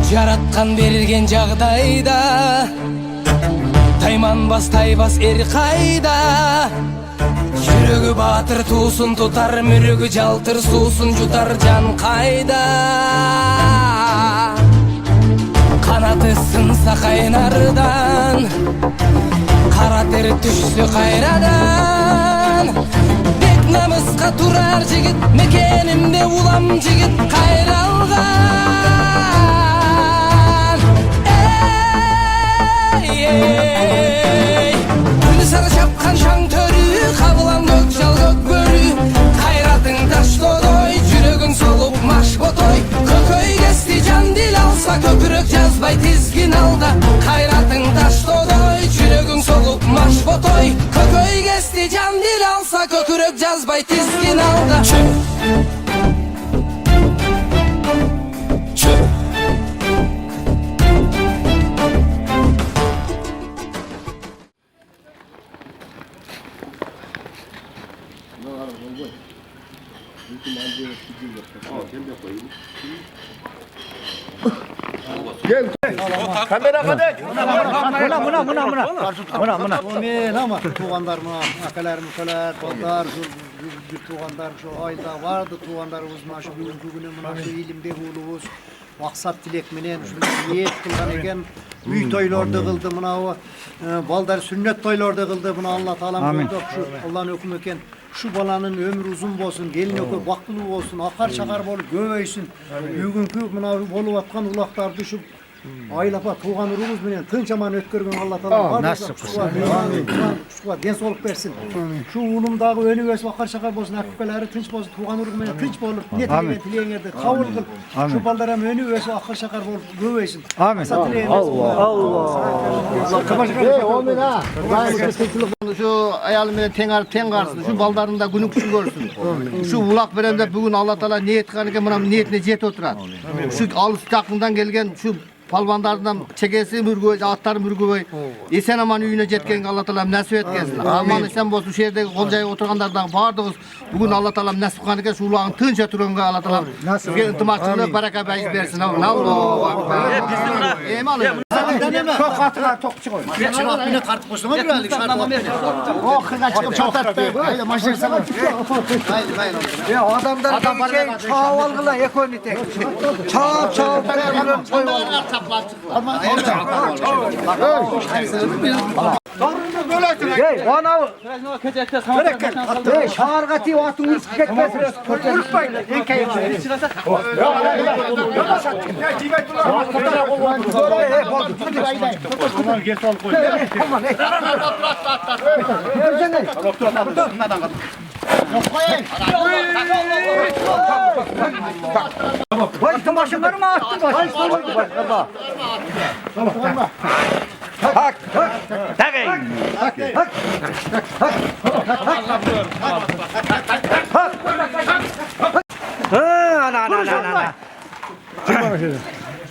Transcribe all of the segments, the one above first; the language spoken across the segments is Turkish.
Жараткан берген жагдайда тайманбас тайбас эр кайда жүрөгү баатыр туусун тутар мүрөгү жалтыр суусун жутар жан кайда канаты сынса кайнардан кара тер түшсө кайрадан бек намыска турар жигит мекенимде улам жигит кайралган күнү сары чапкан шаң төрү кабылам көк жал көк бөрү кайратың таштодой жүрөгүң солуп маш ботой көкөй кести жан дил алса көкүрөк жазбай тизгин алда кайратың таштодой жүрөгүң солуп маш ботой көкөй кести жан дил алса көкүрөк жазбай тизгин алда Kamera kadar. Mına. Men ama tuğanlar mına, akalar mıkalar, ballar, bir tuğanlar şu ayda vardı tuğanlarımız mına şu bugünkü günü mına şu ilimde bulubuz. Maksat dilek menen şu niyet kılgan eken üy toylarda kıldı mına o baldar sünnet toylarda kıldı mına Allah Teala koyduk şu Allah'ın hükmü eken şu balanın ömrü uzun bolsun, gelin ökü baktılığı olsun, akar çakar bolup göbeysin. Bugünkü mına bolup atkan ulaklar düşüp aylapa tuğan urumuz menen tınç aman ötkürgün Allah Teala nasip kılsın. Amin. Den soluk versin. Şu ulumdagı önü ösüp akar çakar bolsun, akıpelari tınç bolsun, tuğan urug menen tınç bolup ne tilegen tileğingerde kabul kıl. Şu baldaram önü ösüp akar çakar bolup göbeysin. Amin. Olmayın ha. Şu ayalımla ten karsın. Şu baldarında günün kuşu görsün. Şu ulak verende bugün Allah Teala niyet kanıken buna niyetine jet oturar. Şu alış takımdan gelgen şu palvanlardan çekesi mürgü, atlar mürgü. Esen aman üyüne jetken Allah Teala nasip etkensin. Aman esen bolsun şu yerdeki kolcaya oturganlardan bardığız. Bugün Allah Teala nasip kanıken şu ulağın tınç oturunga Allah Teala ıntımakçılığı baraka beyiz versin. Allahu Akbar. Eyvallah. Çok katılar tokçu koy. Çırak bine tartıp koştum bir alik şartlar. O kıza çıkıp çatattı. Haydi maşır sana. Haydi. Ya adamlar şey çavalgıla ekonite. Çav. Hey, bana hey, şargati atın üst ketmesin. Unutmayın. Enkayım. Aman geç al koy. Aman hey. Başka maşınları mı attın? Tamam. Hak. Takayım. Hak.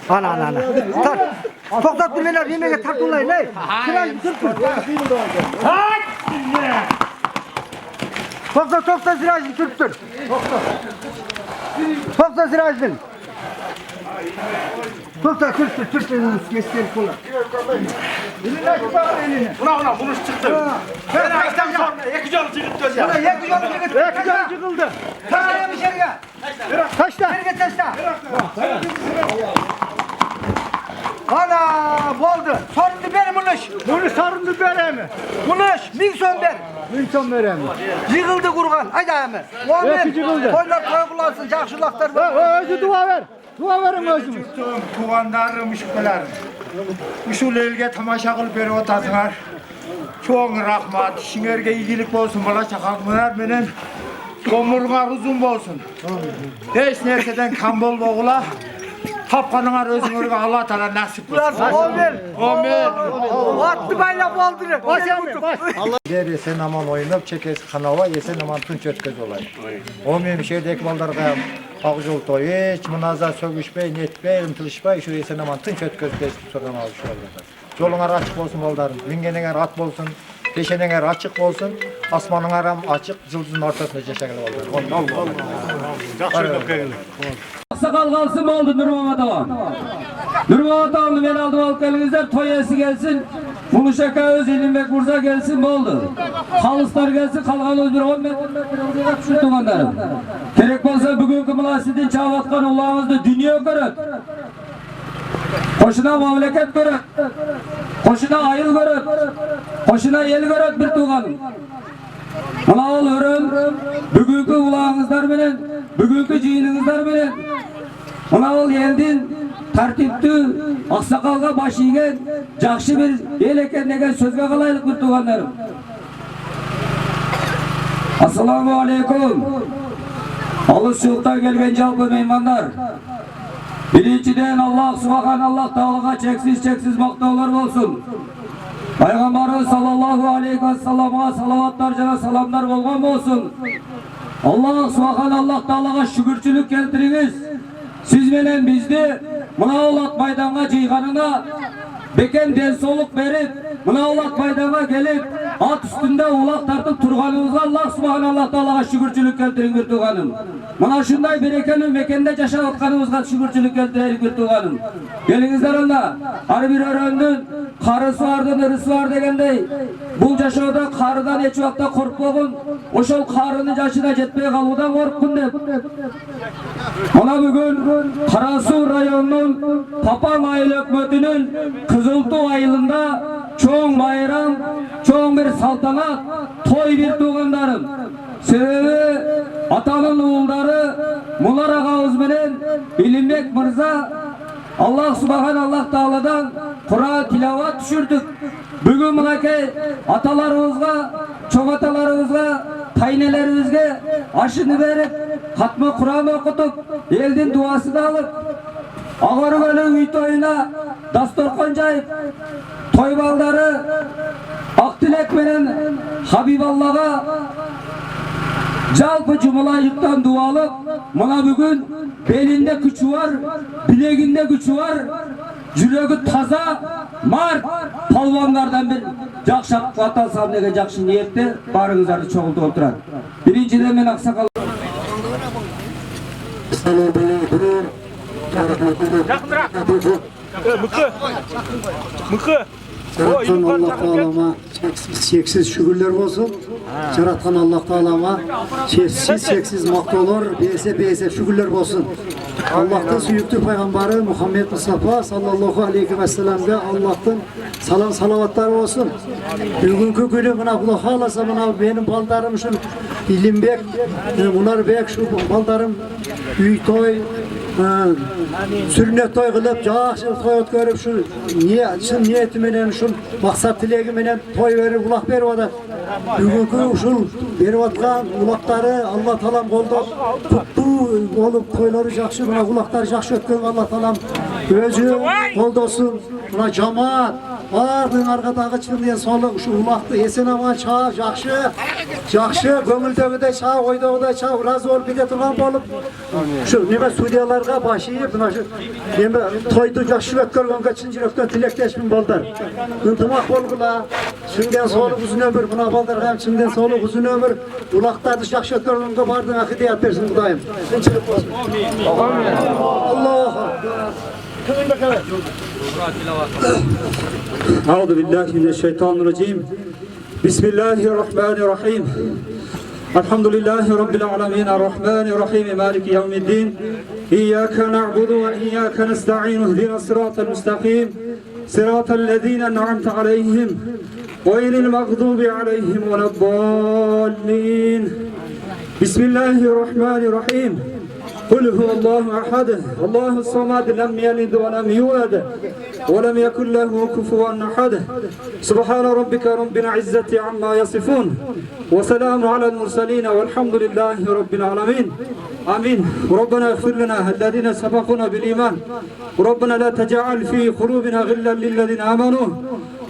Ana. Toktat bilmeler yemeğe takılmayın. Sıra tutun. Toktat sıracı tutun. Toktat sıracı. Toktat tutun. Geçtir kola. Ulan bunu çıktı. Ben ayaktan sonra iki canı çıktı ya. İki canı çıkıldı. Taşla içeriye. Taşla. İçeriye taşla. Ana oldu. Sorundu benim Munuş. Bunu sarındı böyle mi? Munuş. Minson der mi? Yıkıldı kurgan. Haydi abi. Ötü yıkıldı. Koylar koyulansın. Jakşılaklar var. Özü dua ver. Dua verin özümüz. Tuttum tuğanlarım uşkular. Uşul elge tamaşa kılıp beri otasınlar. Çoğun rahmat. Şinerge iyilik olsun. Bala çakakmınar menen. Omurlar uzun olsun. Hiç nerseden kan bol boğula. Tapkanınar özünürge Allah Teala nasip olsun. Amin. Attı bayla boldurun. Allah yesen aman oynap çekesi kanava yesen aman tunç ötkez olay. O benim şehirdeki ballarga ağzol toy hiç münazara sövüşbey, netbey, ımtılışbey şu yesen aman tunç ötkez sorgan alışıyor. Yolun açık olsun baldarım. Mingeneğe rahat bolsun. Peşeneler açık olsun. Asmanın aram açık. Yıldızın ortasında yaşayalım. Sakal kalsın oldu Nurmamad ağam. Nurmamad ağamı ben aldım alıp gelinizler. Toyası gelsin. Buluşaka öz ilim kurza gelsin oldu. Kalıslar gelsin kalgan öz bir 10 metre şu tuğanlarım. Gerek olsa bugünkü mılasidin çavatkan Allah'ımızda dünya görür. Koşuna mamleket görür. Koşuna ayıl görür. Koşuna el görür bir tuğanım. Bana olurum, bugünkü ulağınızlar bilen, bugünkü ciğinizler bilen, bana ol yeldin, tartipti, aksakalga başı yiyen, jakşı bir el ekenlegen sözge kalaylık bir tuğanlarım. Assalamu alaikum. Alış yıldan gelgen jalpı meymanlar. Birinciden Allah subhanallah Teala'ga çeksiz maqtavlar olsun. Peygamberimiz sallallahu aleyhi ve sellem'e salavatlar jana salamlar bolgan bolsun. Allah subhanallah Teala'ga şükürçülük keltiriniz. Siz menen bizdi mına olat maydanga jıyganına beken densoluk berip mına olat maydanga gelip at üstünde ulak tartıp turganınızga Allah subhanallah Teala'ga şükürçülük keltirin bir tuğanım. Mına şunday berekeli mekende yaşap atkanımızga şükürçülük keltirin bir tuğanım. Gelinizler onda har bir öröndün karısı vardı, nırısı var degendey. Bu yaşaуда karıdan hiç vakta korkpogun, oşol karının yaşına jetpey kalıudan korkkun dep. Ona bugün Karasu rayonunun Papan ayıl ökmötünün Kızıltuğ ayılında çoğun bayram, çoğun bir saltanat, toy bir tuğandarım. Sebebi atanın oğulları Mular ağamız menen Bilimbek Mırza Allah subhanallah Teala'dan Kur'an tilavat düşürdük. Bugün mınakey atalarımızga, çoğ atalarımızga, taynelerimizge aşını verip, hatma Kur'an okutup, elden duasını alıp, ağır gölü üy toyuna dastorkan jayıp, toy balları Aktilek menen Habiballah'a jalpı cumala yıktan dualıp, mana bugün belinde güçü var, bileginde güçü var, yüreği taza, mart, palvanlardan bir jakşak vatalsam degen jakşı niyette barыңыздарды çoğultup oturan. Birinciden men aksakal. Yaratkan Allah Teala'ma çeksiz şükürler olsun. Yaratkan Allah Teala'ma çeksiz maqtolor, bese şükürler olsun. Allah'tan suyuktu Peygamberi Muhammed Mustafa sallallahu aleyhi ve sellem'e Allah'tan salam salavatlar olsun. Bugünkü günü buna kula halasa buna benim baldarım şu İlimbek, bunlar bek şu baldarım üy toy, sürünet toy kılıp, jakşı toy ötkörüp şu niyeti menen şu maksat tilegi menen toy verip ulak berip atar. Bugünkü uşul berip atkan ulakları Allah talam kolda tuttu olup toyları jakşı buna ulakları jakşı ötken Allah talam özü koldosun. Buna cemaat bardın arkadağı çıkındıyan soluk şu ulaktı esen aman çağ jakşı köngüldögüde çağ oydogüde çağ razı olup bide turgan bolup şu neme studiyalarga başıyıp buna şu neme toydu jakşı ötkörgөнгө çın жүрөктөн tilekteşmin bolдар. Ынтымак болгула чынден солук uzun ömür buna baldarga hem чынден солук uzun ömür ulaktарды jakşı ötkörgөнгө bardın akıdiyat bersin Kudayım. Tinçlik bolsun. Allah. أعوذ بالله من الشيطان الرجيم بسم الله الرحمن الرحيم الحمد لله رب العالمين الرحمن الرحيم مالك يوم الدين إياك نعبد وإياك نستعين اهدنا الصراط المستقيم صراط الذين أنعمت عليهم غير المغضوب عليهم ولا الضالين بسم الله الرحمن الرحيم قل هو الله أحد الله الصمد لم يلد ولم يولد ولم يكن له كفوا أحد سبحان ربك رب العزة عما يصفون وسلام على المرسلين والحمد لله رب العالمين آمين ربنا اغفر لنا الذين سبقونا بالإيمان ربنا لا تجعل في قلوبنا غلا للذين آمنوا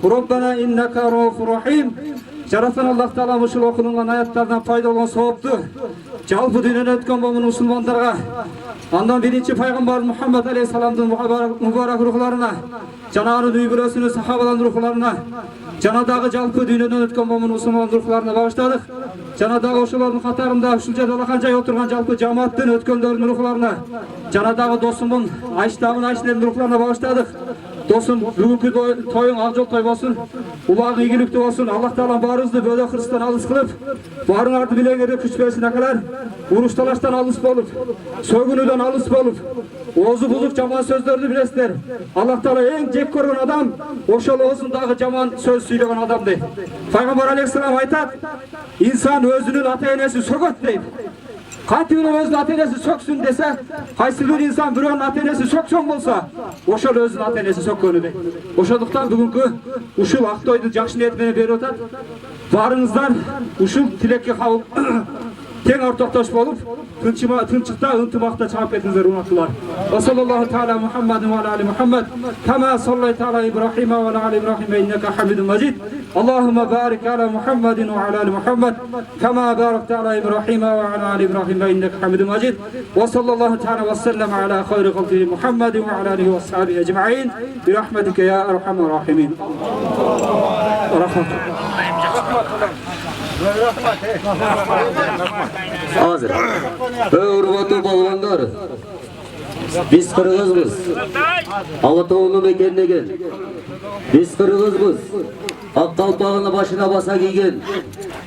ربنا إنك رؤوف رحيم Жаратқан Аллах Таала ушул окулунган аяттардан пайда болгон соопту жалпы дүйнөнө өткөн момун мусулмандарга андан биринчи пайгамбар Мухаммад алейхиссаламдын мубарак рухларына жана анын үй бүлөсүнүн сахабалардын рухларына Jana dagı jalpı dünyeden ötken momun Müslüman ruhlarına bağışladık. Jana dagı oşuların katarında uşul jadalakanjay oturgan jalpı jamaаттın ötkönlörünün ruhlarına, jana dagı dosumun Ayşdağın Ayşlerin ruhlarına bağışladık. Dostum, bugünkü toyun akjol toy bolsun, ulağın iyilikli olsun. Allah Taala barınızды böle Hristiyan alыс kılıp, barыңарды bileğine güç versin akalar. Uruş talaştan alыс bolup, soygunundan alыс bolup, ozu buzuk jaman sözlerini bilesizler. Allah Taala en jek көрген adam, oşol ozundagı jaman söz söylegen adam deyip. Peygamber Aleyhisselam aytat, insan özünün ata-enesi sökөt deyip. Qanti biri özünün ata-enesi söksün dese, qaysı bir insan bireunun ata-enesi sökсөн bolsa, oşol özünün ata-enesi sökkönü deyip. Oşolduktan bugünkü uşul aktoydu jakşı niyet menен berip atat. Barыңızдар uşul tilekке kabul teң ortakdoş bolup, tınçıkta, ıntımaqta çağıp etinizdер umatçılar. Ve sallallahu teala Muhammedin ve ali Muhammed. Kama sallayte ala İbrahim ve ala İbrahim inneke hamidun mecid. Allahümme barik ala Muhammedin ve ala ali Muhammed. Kama barakte ala İbrahim ve ala ali İbrahim inneke hamidun mecid. Ve sallallahu teala ve sellem ala hayri halkihi Muhammedin ve ala alihi ve sahabihi ecma'in. Bi rahmetike ya erhamer rahimin. Hazır. Hürmetli balvanlar. Biz Kırgızbız. Alatoğlu mekenlegen. Biz Kırgızbız. Ak kalpağını başına basa giygen.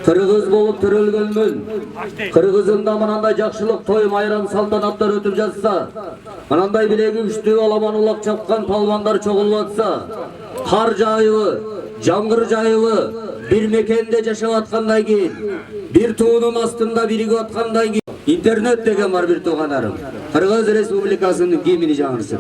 Kırgız bolup türelgenmün. Kırgızımda mananday jakşılık toyum ayran saltanatlar ötüp жатса, mananday bilegi üçtüğü alaman ulak çapkan palvanlar çoğulvatsa, kar jayıbı, jamgır jayıbı, bir mekende yaşap atkandan keyin, bir tuğunun astında birigi atkandan keyin, internet degen var bir tuğanlarım. Kırgız Respublikasının giyimini жаңырсын.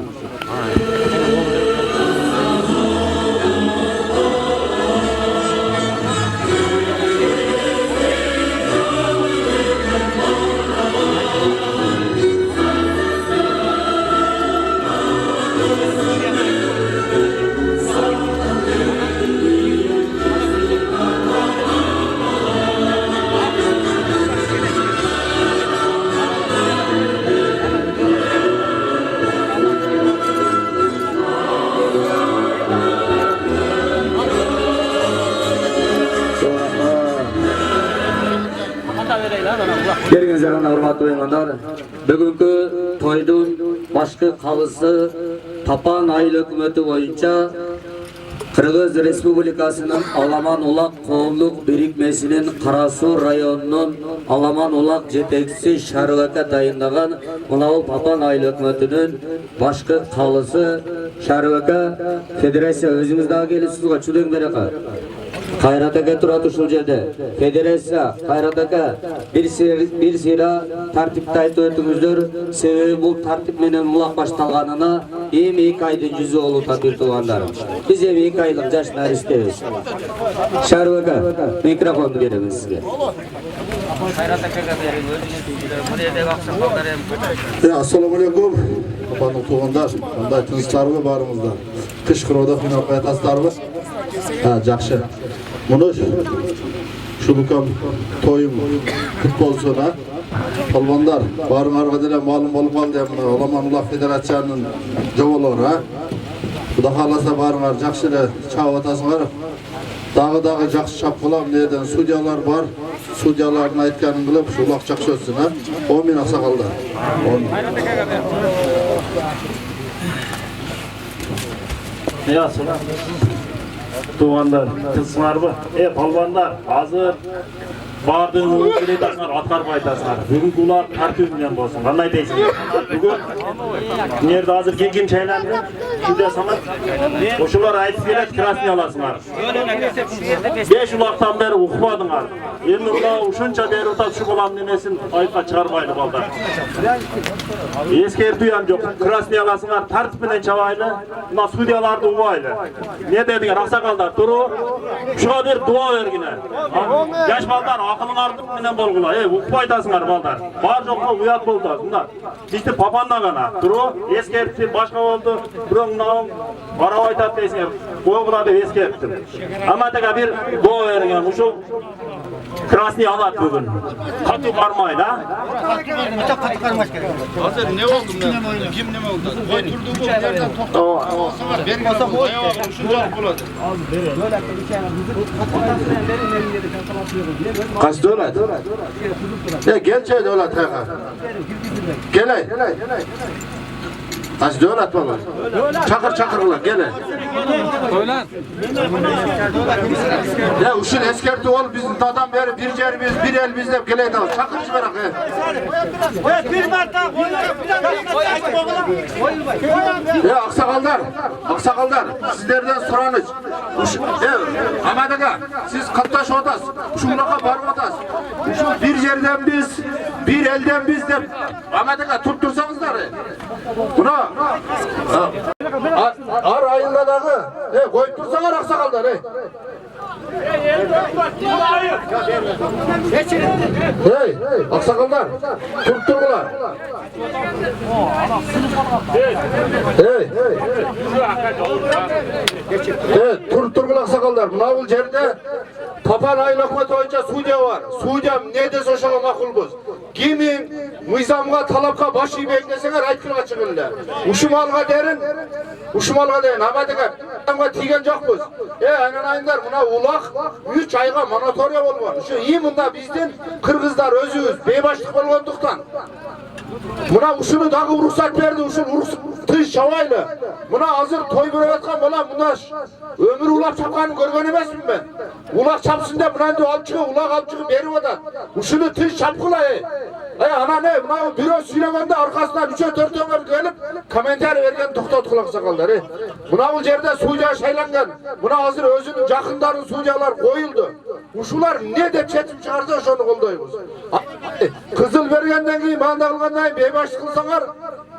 Geldiğinize hurmatly mehmanlar, bugünkü toydun başkı kalısı Tapan Ayıl Hökümeti boyunca Kırgız Respublikasının Alaman Ulak Qo'mluk birikmesinin Karasu rayonunun Alaman Ulak jetekçisi Şarvaka tayinlagan Mınabul Tapan Ayıl Hökümeti'nin başkı kalısı Şarvaka Federatsiya özünüzde gelipsiz çudeng bereka. Kayrat aka turadi uşul jerde. Federatsiya Kayrat aka bir sira tartipte aytып ötüңүздөр. Sebebi bu tartip menen mulak baştalganına em 2 aydın yüzü olup bir tuğanlarım. Biz em 2 aylık jaş naristebиz. Şarip aka, mikrofonu beremiz sizge. Kayrat akaga berip özüңүz bu yerde aksakallar hem. Assalamu alaikum. Kapanık tuğanlar, onday tınışlarımı barımızda. Kış kıroda final kayataslarımız. Жақшы. Мұны шулукам тойым күт болсона Palvanlar barыңарға деле малым болуп калды эми Аламан Улак Федерациянын жоболору. Кудай кааласа барыңар жакшы эле чабып атасыңар. Дагы жакшы чапкылап неден судьялар бар. Судьялардын айтканын кылып улак жакшы өтсүн, а? Омин аксакалдар. Tuğanlar, kızsınlar palvanlar, hazır bardığınızı biletasınlar, atkarıp aytasınlar. Bugün kular tartibinен bolsun. Qanday deysizler? Bugün nerede hazır kelген çaylandı? Şurada sanat. Oşular aytып келет, krasny alasınlar. 5 ulaqtan beri uqmadыңар. Endi mına uşunça beri utat şu bolan nenesin aytqa çıkarmaylı balдар. Eskertüyan жоқ. Krasny alasınlar, tartibinен çabaylı. Mına studiyalarda ubaylı. Ne dediler aksakallar? Turu şuğa bir dua vergine. Yaş balдар akılыңарды менен болгула. Укпай айтасыңар балдар. Бар жокко уят болду. Мына бизди папанна гана. Туру эскертти башка болду. Бирок мынау барап айтат дейсиңер. Болгула деп эскерттим. Аматага бир доо берген. Ушул Krasny alat bugün. Katı barmaydı ha. Hazır ne oldu ne? Kim ne oldu? Oturdu bu yerden topladı. Bergen bu ayağı şundan buladı. Kaç dolar? Ya gel dolar tekrar. Gel. Kaç dolar baba? Çakır ulan gel. Ya uşun eskerti ol bizim dadan beri bir cerimiz bir el bizde geleydi al. Çakırcı bırak ya aksakallar sizlerden soranız. Amadaka siz kattaş otas. Şunlaka barım otas. Şu bir yerden biz bir elden biz de Amadaka tuttursanızlar. Buna ar ayında dağı koyup dursalar aksakallar hey aksakallar tutturgular tutturgular aksakallar buna bu yerde Tapan aylıkmet oyunca Suudiya var. Suudiya ne dese oşağa makulbuz. Kimin nizamga talapka başı bekleseler aytkılga çıkınlar. Uşumalga derin amadega nizamga tigen jokpuz. Aynan ayınlar buna ulak 3 ayga moratoriya bolgan. Şu iyi bunda bizden Kırgızlar özübüz beybaşlık bolgonduktan Buna uşunu dağı ruhsat berdi, uşun tış şavaylı. Buna hazır toy börüp atkan bolan buna ömür ulak çapkanı görgön emesmin ben. Ulak çapsın da buna indi ulak alıp çıkıp berip atat. Uşunu tış çapkıla ana ne? Buna büro söylemende arkasından 3-4 ömür gelip komentar vergen toxtatqılak sakallar. Buna bu yerde Suudiya şaylangan. Buna hazır özünün jakındарын Suudiyalar koyuldu. Uşular ne de çetim çıkarsa oşonu koldoyuz. Kızıl bergenden keyin manda kılgandan keyin beybaşlık kılsaňar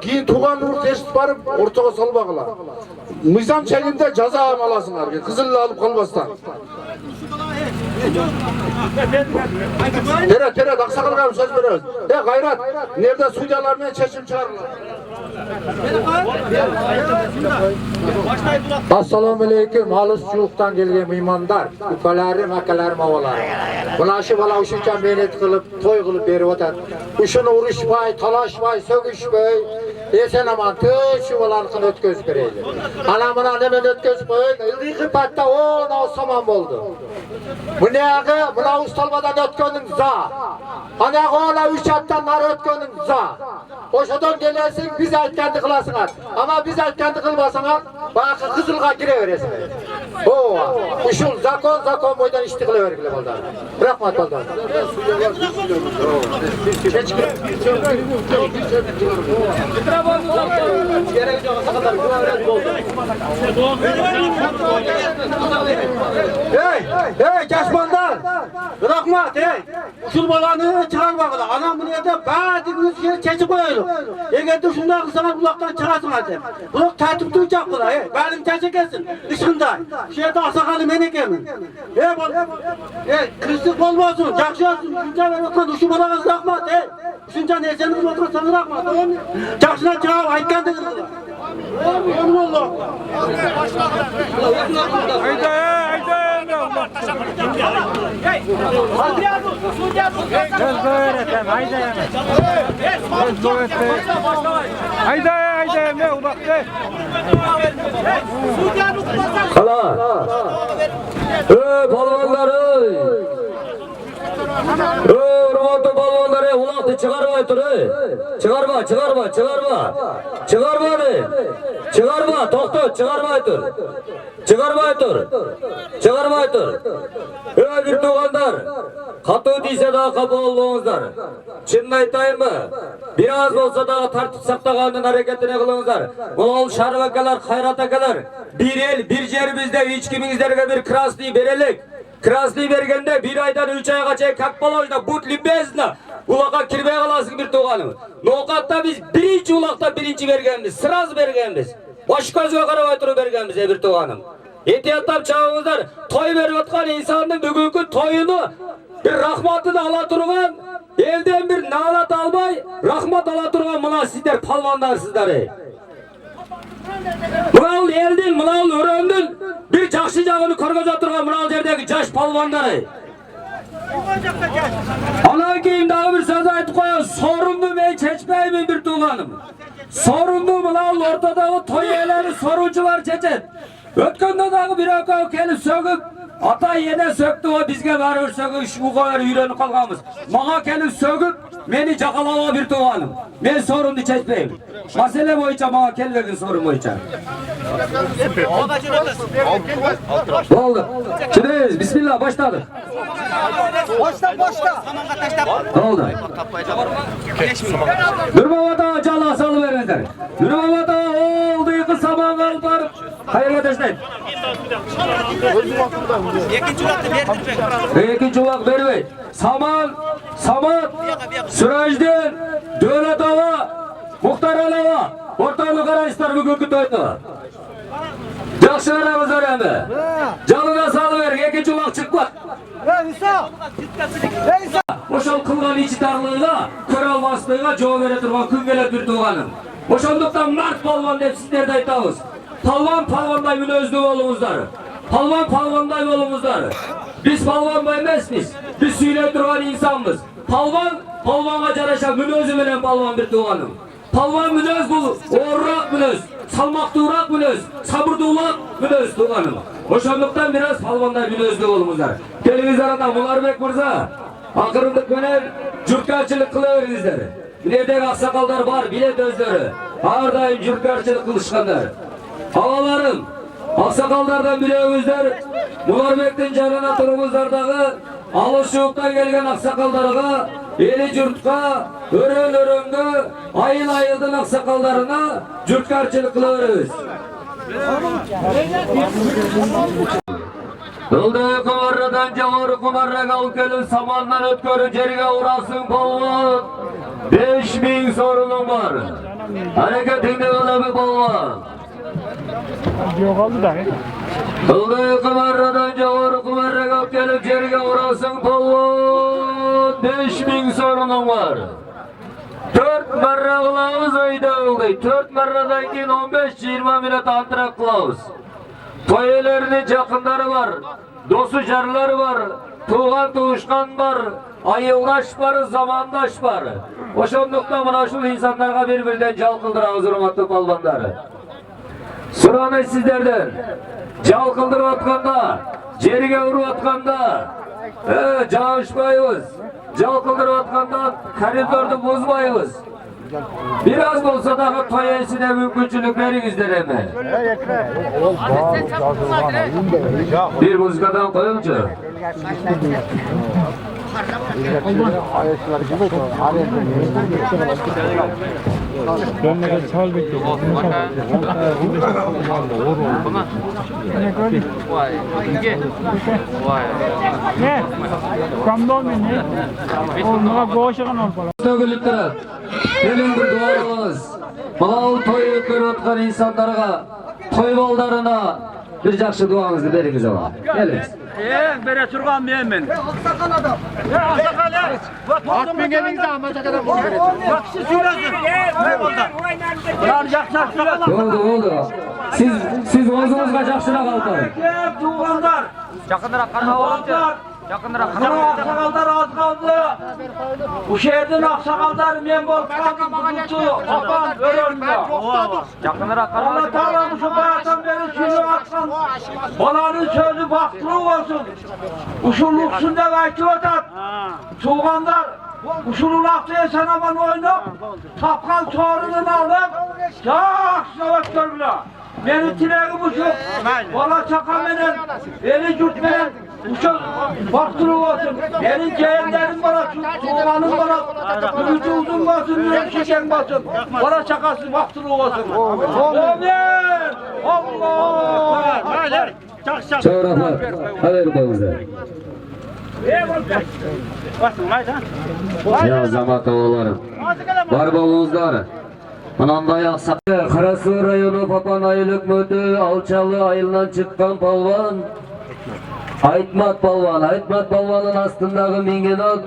keyin tuğan uruk eşit barıp ortaga salbagılar. Mizam çeginde jaza alasыңар kızıl alıp kalbastan. Tere aksakalga söz bereriz. Gayrat nerede Suudiyalar menен çeşim çıkarırlar. Assalamu alaikum. Alışçılıktan gelgen mehmanlar, ukalarim, akalarim, avalarım. Buna şu bala uşunca menet kılıp, toy kılıp berip atat. Uşunu uruşpay, talaşpay, sögüşpay, esen aman tüy şu balanıkını ötközüp bereydi. Ana buna hemen ötközüp koyun, ilgi patta o saman boldu. Bu ne ağı, buna ustalmadan ötkönün za. Ana oğla 3 attan nar ötkönün za. Oşadan gelersin, biz aytkandı kılasınlar. Ama biz aytkandı kılmasınlar, bakı kızılga gireveresin. Uşul zakon boydan işti kılıvergile bolda. Rahmat bolda. Hey, kaçmanlar! Rahmat, uşul balanı çıkar bakıda. Anam bunu yerde ba'di gün keçip koyuyor. Eğer de şundan kılsalar bulaktan çıkarsın hadi. Bulak tertip duyacak bu da. Benim keçekesin. Dışında. Şurada asakalı menekemin. Kısık olmasın. Jakşı olsun. Şunca ver otan uşu balağız rahmat. Şunca neseniz otursanız rahmat. Jakşıdan çıkar aytkan da kırılır. Emin Allah. Hala. Balvanları. Romanto balvanları ulaktı çıkarma dur. Çıkarma. Çıkarma. Toxtot çıkarma dur. Çıkarma dur. Bir tuğanlar. Katı deyse daha kabul olunuzlar. Çinni aytayım mı? Biraz olsa daha tartip saktağanın hareketine kılınızlar. Ol şarvakalar, hayratakeler. Bir el, bir yerimizde hiç kimizlerge bir krasni verelik. Krasni vergende bir aydan 3 ayga çek kakbalajda butli bezna. Ulaka kirmeye kalasın bir tuğanım. Nokatta biz birinci ulakta birinci vergenimiz, sıraz vergenimiz. Başka gözüge karabay turup vergenimiz bir tuğanım. Etiyattap çağımızlar, toy verip atkan insanın bugünkü toyunu bir rahmatını ala turgan, elden bir nalat almay, rahmat ala turgan mına sizler palvanlar sizleri. Mınal eldin, mınal öröndün, bir jakşı jagını körgöz oturgan mınal jerdeki jaş palvanları. Ondan keyin daha bir söz aytib qo'yaman. Sorunni men chechmayman bir tuğanım. Sorunni bilan o'rtadagi to'ylarni soruvchilar chechadi. O'tganda dag'i bir aka kelib so'gib, ata yana so'kdi va bizga baribir so'gib shu qo'yar uylanib qolganmiz. Menga kelib so'gib, meni jaqalaba bir tuğanım. Men sorunni chechmayman. Masala bo'yicha menga kelgan sorun bo'yicha. Oldu. Şimdi bismillah başladık. Başla. Oldu. Nurmamata cala salıverinizler. Nurmamata oldu yıkı saman kalıplar. Hayır ateşleyin. İkinci ulak vermeyin. Saman, Sürajden, Dövlet Ağa, Muhtar Ağa, ortalık araçlar bugünkü toyda. Yaxşılarımızlar endi. Canına salıverin, ikinci ulak çıkma. Oşol kılgan içitarlığına, kör almaslığa cevap vere turgan kun gele bir tuğanım. Oşonduktan mart palvan dep sizlerde aytamiz. Palvan münözlü olumuzlar. Palvan olumuzlar. Biz palvan emasmiz. Biz süyle turgan insanmız. Palvanga jaraşa münözü bilen palvan bir tuğanım. Palvan münöz bu, oğurrak münöz. Salmaktuğrak münöz, sabırduğulak münöz tuğanım. Oşonduktan biraz palvanlar münözlü olumuzlar. Keliniz arada Mullarbek Mırza, akırımlık göner, cürtkarçılık kılıverinizler. Biledek aksakallar var, bilet özleri. Ağırdayım cürtkarçılık kılışkanlar. Havalarım, aksakallardan bileğimizler, Mullarbek'ten canına turumuzlardağı, alışıktan gelgen aksakallarına, eli cürtka, örön-öröngü, ayıl-ayıldın aksakallarına cürtkarçılık kılıveririz. Yılda kumarradan cavur kumarraga alıp gelin samandan ötkörü jerige uğrasın polvon. 5000 sorunum var. Hareketinde öyle bir polvon. Yılda kumarradan cavur kumarraga alıp gelin jerige uğrasın polvon. 5000 sorunum var. 4 marra kılavuz ayda oldu. 4 marradan keyin 15-20 minut antrak kılavuz. Toylarının yakınları var, dostu jarları var, tuğan tuğuşkan var, ayıldaş var, zamandaş var. Oşondukta mına şu insanlarga birbirinden jal kıldırağız hurmatlı palvanları. Suranay sizlerden, jal kıldırıp atkanda, jerige urup atkanda, jağışmayız, jal kıldırıp atkanda koridordu bozmayız. Biraz olsa da toyesine mümkünçülük verinizler eme. Bir muzikadan koyunca. Gelin bir duvarımız. Bağıl toyu körütkan insanlarga, toy baldarına bir жақсы duanızı veriniz ama. Geliniz. Bere turgan men. Aksakal adam. At bingeningizde amaçakadan boş verin. Yakşı söylesin. Bunlar yakşı söylesin. Oldu. Siz o'zingizga жақсырақ alып boring. Tuğanlar. Yakındırak karma olunca. Yakındırak aksakallar az kaldı. Bu şehirden aksakallar men bol kaldı. Tutu, apan, örülmüyor. Yakındırak karma. Allah Teala'nın şu bayattan beri suyunu atsan. Balanın sözü baktırı olsun. Uşulluksun da aytı otat. Tuğanlar. Uşullukta sanaman oynayıp. Tapkan sorunun alıp. Yakşı ötkörgüler. Benim dileğim uşu. Bala çakan menen. Eli cürt menen. Uşak baktırı olsun. Benim cehenlerim bana, tuğanım bana, gülücü uzun basın, şişen basın. Bana çakası baktırı olsun. Amin. Allah. Çok rahmat. Haber bağımızda. Ya zamat oğullarım. Var bolunuzlar. Ananday Aksakal, Karasu rayonu Papan Ayılık Mötü, Alçalı ayıldan çıkan palvan. Aytmat palvanın astındağı mingen ol.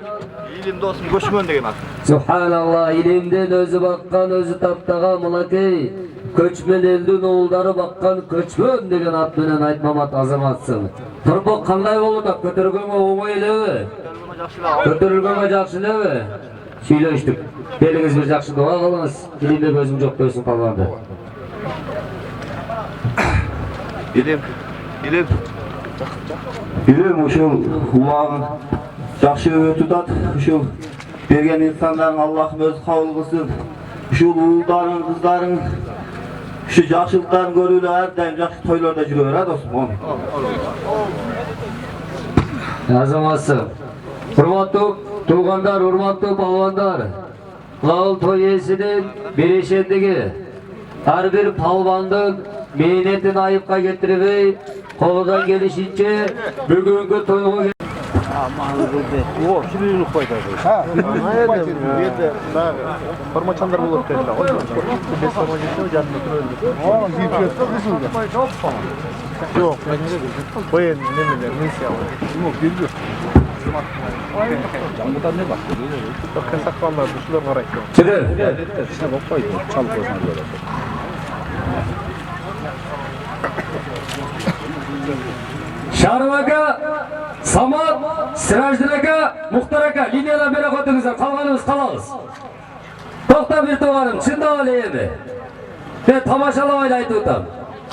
İlim dostum göçmön degen at. Subhanallah, ilimden özü bakkan, özü taptaga mınakey. Köçmen elden oğulları bakkan, köçmön degen at bilen aytmamat azamatsın. Turpok kanday bolu da kötürgöme oğu elevi. Götürülgenge jakşı näme? Süýleşdik. Beliňiz bir jakşı doga kılыңыз. Dilimde gözüm jok diýsin palwandy. Bilim uşul ulağın jakşı ötüdat, uşul bergen insanların Allah'ım öz kabul kılsın. Uşul uuldarın, kızların şu jakşılıklarını görüyle her daim jakşı toylarda jüreber ha dostum. Yazamazsın. Hurmatlı tuğandar, hurmatlı palvandar. Lağıl toy iyisinin birleşendigi. Her bir palvandık mehnetini ayıpka getirip, koludan gelişince bugünkü toyuna Şarvaka, Samat, Sirajdinaka, Muhtaraka, linyadan beri koydunuzlar, kalganımız kalalız. Tokta bir tuğanım, çında aleyemi. Ben tamaşalı aytı tutam.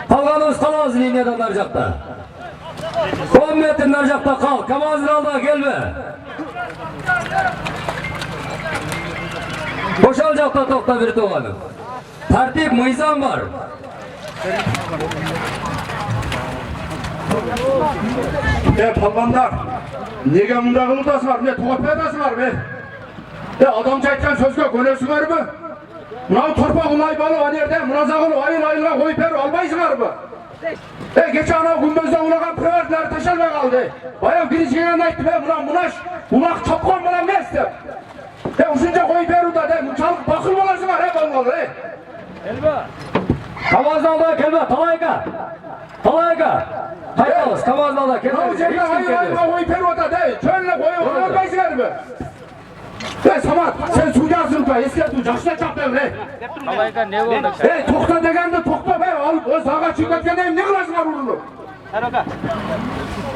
Kalganımız kalalız linyadan narjakta. 10 metre narjakta kal, kamazın aldığa gelme. Boşalacakta tokta bir tuğanım. Tertip, mıyzam var. Palvanlar, nege munda kılıtasınlar, ne tuhaf edasınlar be? Adam çaytkan sözge könelsizler mi? Muna torpak ulay balı o nerede? Muna zağılı ayın ayınla koyup verir almaysınlar mı? Geçen ana gümbözde ulagan privatlar taşalma kaldı. Bayağı birinci gelen ayıttı be, munaş, ulak çapkan bana ne istem? Usunca koyup verir da de, çalıp bakıl olasınlar he balmalı he? Elba! Kamazalda kelme, talayka! Talayka! Hayırlıs, kamazalda kelme. Hiç kimse ayın koyup verir da de, çölle koyup almaysınlar mı? Samat, sen sucasın be, eski jakşına çaptın be. Talayka ne oldu? Tokta degende tokta be, alıp o sağa çıkartken ne kılasınlar urunu? Heraka.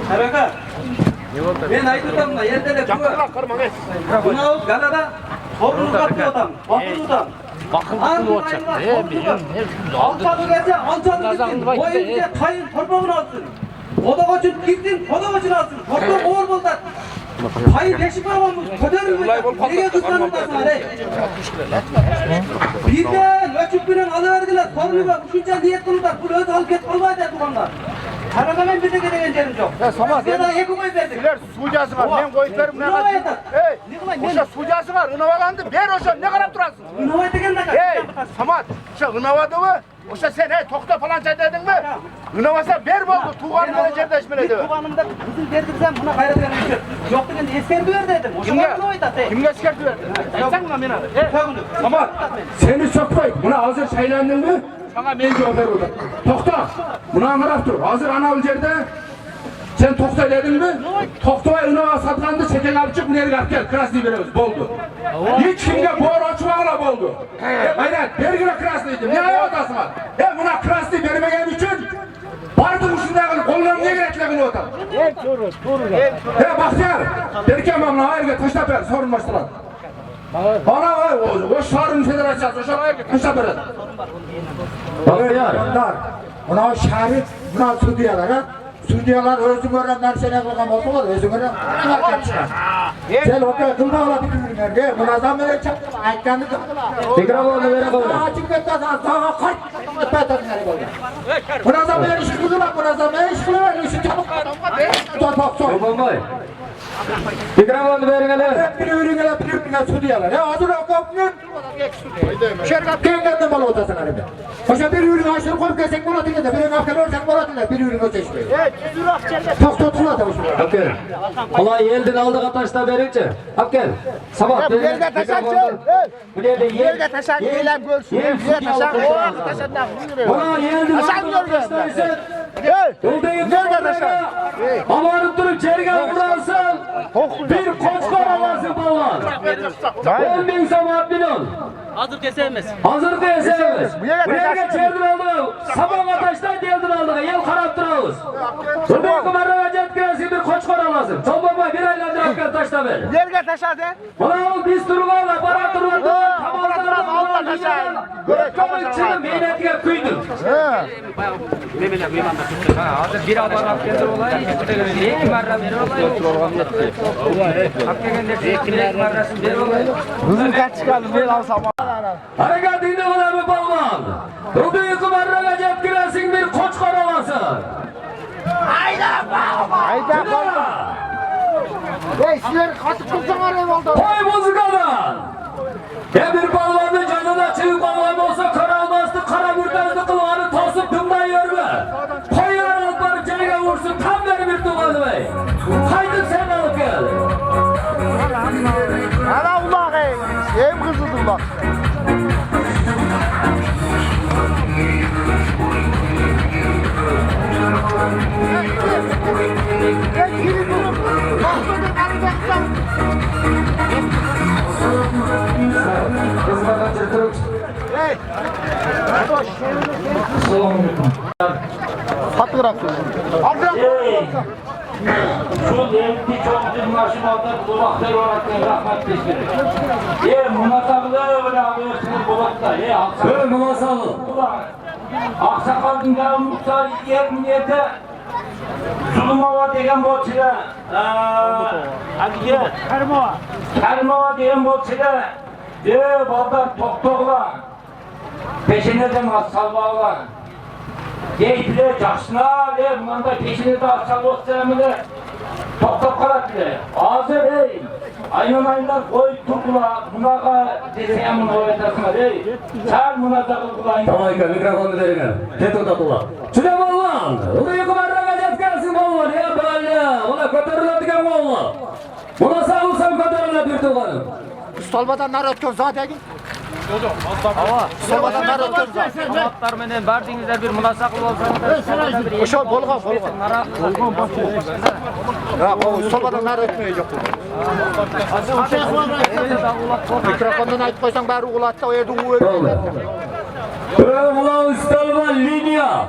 Heraka. Ben aytıtam da yerde de buna galada sorunu kapıyotam. Bakıyotam. Bakın olacak. Alçalı gelse alçalı gitsin. O evde kayın torpağını alsın. O da koçun gitsin, o da koçun alsın. Torpağın oğul buldan. Hayır teşvik olmuş. Köderim. Neye kıskanırdarsın hadi. Birden ölçüp bilen alıverdiler. Sorunu bak. Üçüncü niyet kılırlar. Bunu öz alıp get kalmaydı tutanlar. Karagamen bize gelen yerim yok. Samat. Ya da eki koyup verdik. Biler sucası var. Ben koyup verim ne kadar. Oşa sucası var. Inavalandı. Ver oşa ne kadar durasın? Inava degen ne kadar? Samat. Oşa inavadı mı? Oşa sen tokta falan dedin mi? Inavasa ver boldu. Tuğanı böyle cerdeşmene de. Tuğanımda kızın verdirsem buna gayret vermişim. Yok degen eskerdi ver dedim. Kimge eskerdi verdi? Sen buna beni. Samat. Seni sokmayın. Buna hazır şeylendin mi? Sana ben cevap ver orada. Tokta. Buna anlaraf dur. Hazır analı yerde. Sen tokta dedin mi? Tokta'ya ınava satlandı. Çeken alıp çık. Nereye kalk gel. Krasnı veriyoruz. Boldu. Hiç kimge boğur açmağına boldu. Aynen. Bergine krasnıydı. Ne ayağıdası var? Buna krasnı vermegen için bardı uçundağın kollarını ne gereklerini otam. Bahtiyar. Berken bana ayırga taşla ver. Sorun başlar. Bana o şarın federasyası. O şarın taşla ver. Bahtiyar. Buna o şarı, buna sudiyalar ha. Sudiyalar özü gören narsene kılgan oldu var. Özü gören narsene çıkar. Sen okey kılda ola bitirürler. Munazam böyle çaktım. Ayaklarını kıldılar. Mikrofonu vere koyun. Açık etmezsen sağa kaç. Munazam böyle iş kıldılar. Munazam böyle iş kıldılar. İşi çabuk. Torpak sor. Babamay. Mikrofonu verin hele. Bir ürüne sudiyalar. Hazır okuyun. Şergat kendinden balı otasın harbi. Başka bir ürün aşırı koyup kesek mola dinle de bir ürün afkar olacak mola dinle bir ürün öteşmeyi. Çok tutula da başlıyor. Abgel. Allah yeldin aldı kataşta berince. Abgel. Sabah. Bu yerde taşan çöl. Bu yerde Yerde taşan eylem görsün. Yerde taşan o taşandan. Bana yeldin taşan gördüm. Yoldayım nerede? Amanıp durup çergen kuransın. Bir koçkar avazı bağlan. 10.000 samat milyon. Hazır kesemez. Hazır kesemez. Buraya geçerdin aldı. Sabah ataştan geldin aldı. Yel karap durağız. Burada kumarla vacet giresi bir koçkor alasın. Çoğunma bir aylandırırken taşla ver. Yerge taşadı. Ulan biz turlarla para turlarla kamallarla altta taşayın. Komikçinin meynetine kıydın. Bir abar askerde olayı, ne ki marra beri olayı. Hakikaten de ne ki marrasın beri olayı. Hızlı kaç çıkalım bir alsam. Harekat dinle ulan bir balman. Ruduyu kumarraga cep girersin bir koçkor alasın. Hayda balma. Hey sizler katıp tutsanlar ev oldu. Koy muzikadan. Ya bir balvanın canına çığ balvan olsa kara bastı, kara mürtezli kılağını tosup dımdan yörme. Koy yarılıp barıp cenge vursun, tam beri bir tuğanı bey. Haydi sen alıp gel. Ana ulak ey. Ev kızıdır bak. Şu devletli çok cümlaşım aldı, bulaklar olarak rahmet teşkil. Munasabıda öyle alıyorsunuz bulakta. Böyle munasalı. Aksakalın devamlıkta yer millete Zulumova degen bolçıda. Hadi gel. Kermova degen bolçıda. Baldan toktoğla. Peşineden salvalar. Geydiler, jaşlar, bundan peşine de asal olsayamıdır. Tok kalat bile. Hazır ey. Aynan koy tukula, bunağa deseyem bunu oynatasınlar ey. Sen buna da kılgılayın. Tamam ki mikrofonu derine. Tet odatula. Şuna ballan. Ruduyu kumarraga cep girersin balvan. Ya böyle. Ona kötürülen balvan. Buna sağılsam kötürülen bir tuğanım. Solmadan nar ötken zaten. Solmadan nar ötken zaten. Amatlar menen bardingizler bir münasaklı olsanız. Oşol bolgan. Ya o solmadan nar ötmeyecek bu. Mikrofondan ayıp koysan bari uğulatta o yerde uğulatta. Ulan ustalman linya.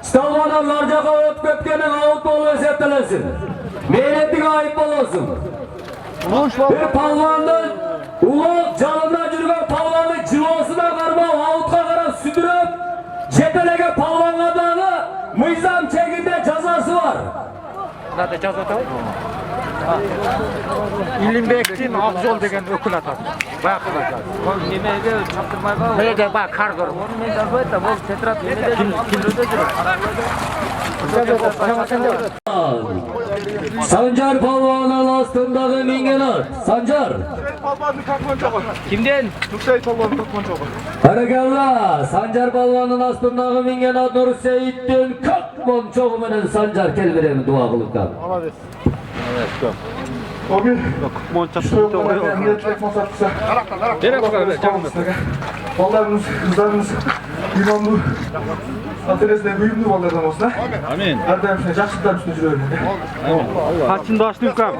Ustalmandan larcağa ot kötkenin avut bolu esettilesin. Meynetlik ayıp olsun. Bir palvandan ulak canında жүрген palvanın civasına karma avutqa karab südürüp cetelege palvanga dağı mıyzam çekinde cazası var. Nerede cazı var? İlimbek'tin Akjol degen ökül atası. Bayakılar. Yemeğe çaptırmaya bak. Neyde bak kar görüm. Onu men de koyda bol tetrat yemeğe Sancar palvanın astındağı mingenat. Sancar. Kimden? Harekalla. Sancar palvanın astındağı mingenat Nur Seyit'tin kak monçoğu menen Sancar kelberemi dua kılıptan. O gün şu emniyetlik masaklısa ballarımız, kızlarımız imamlı atölyesinde büyümlü ballardan olsun. Amin. Her daim şuna жақсылықтар üstüne жүрөбүз. Kaçında açtı yukarı.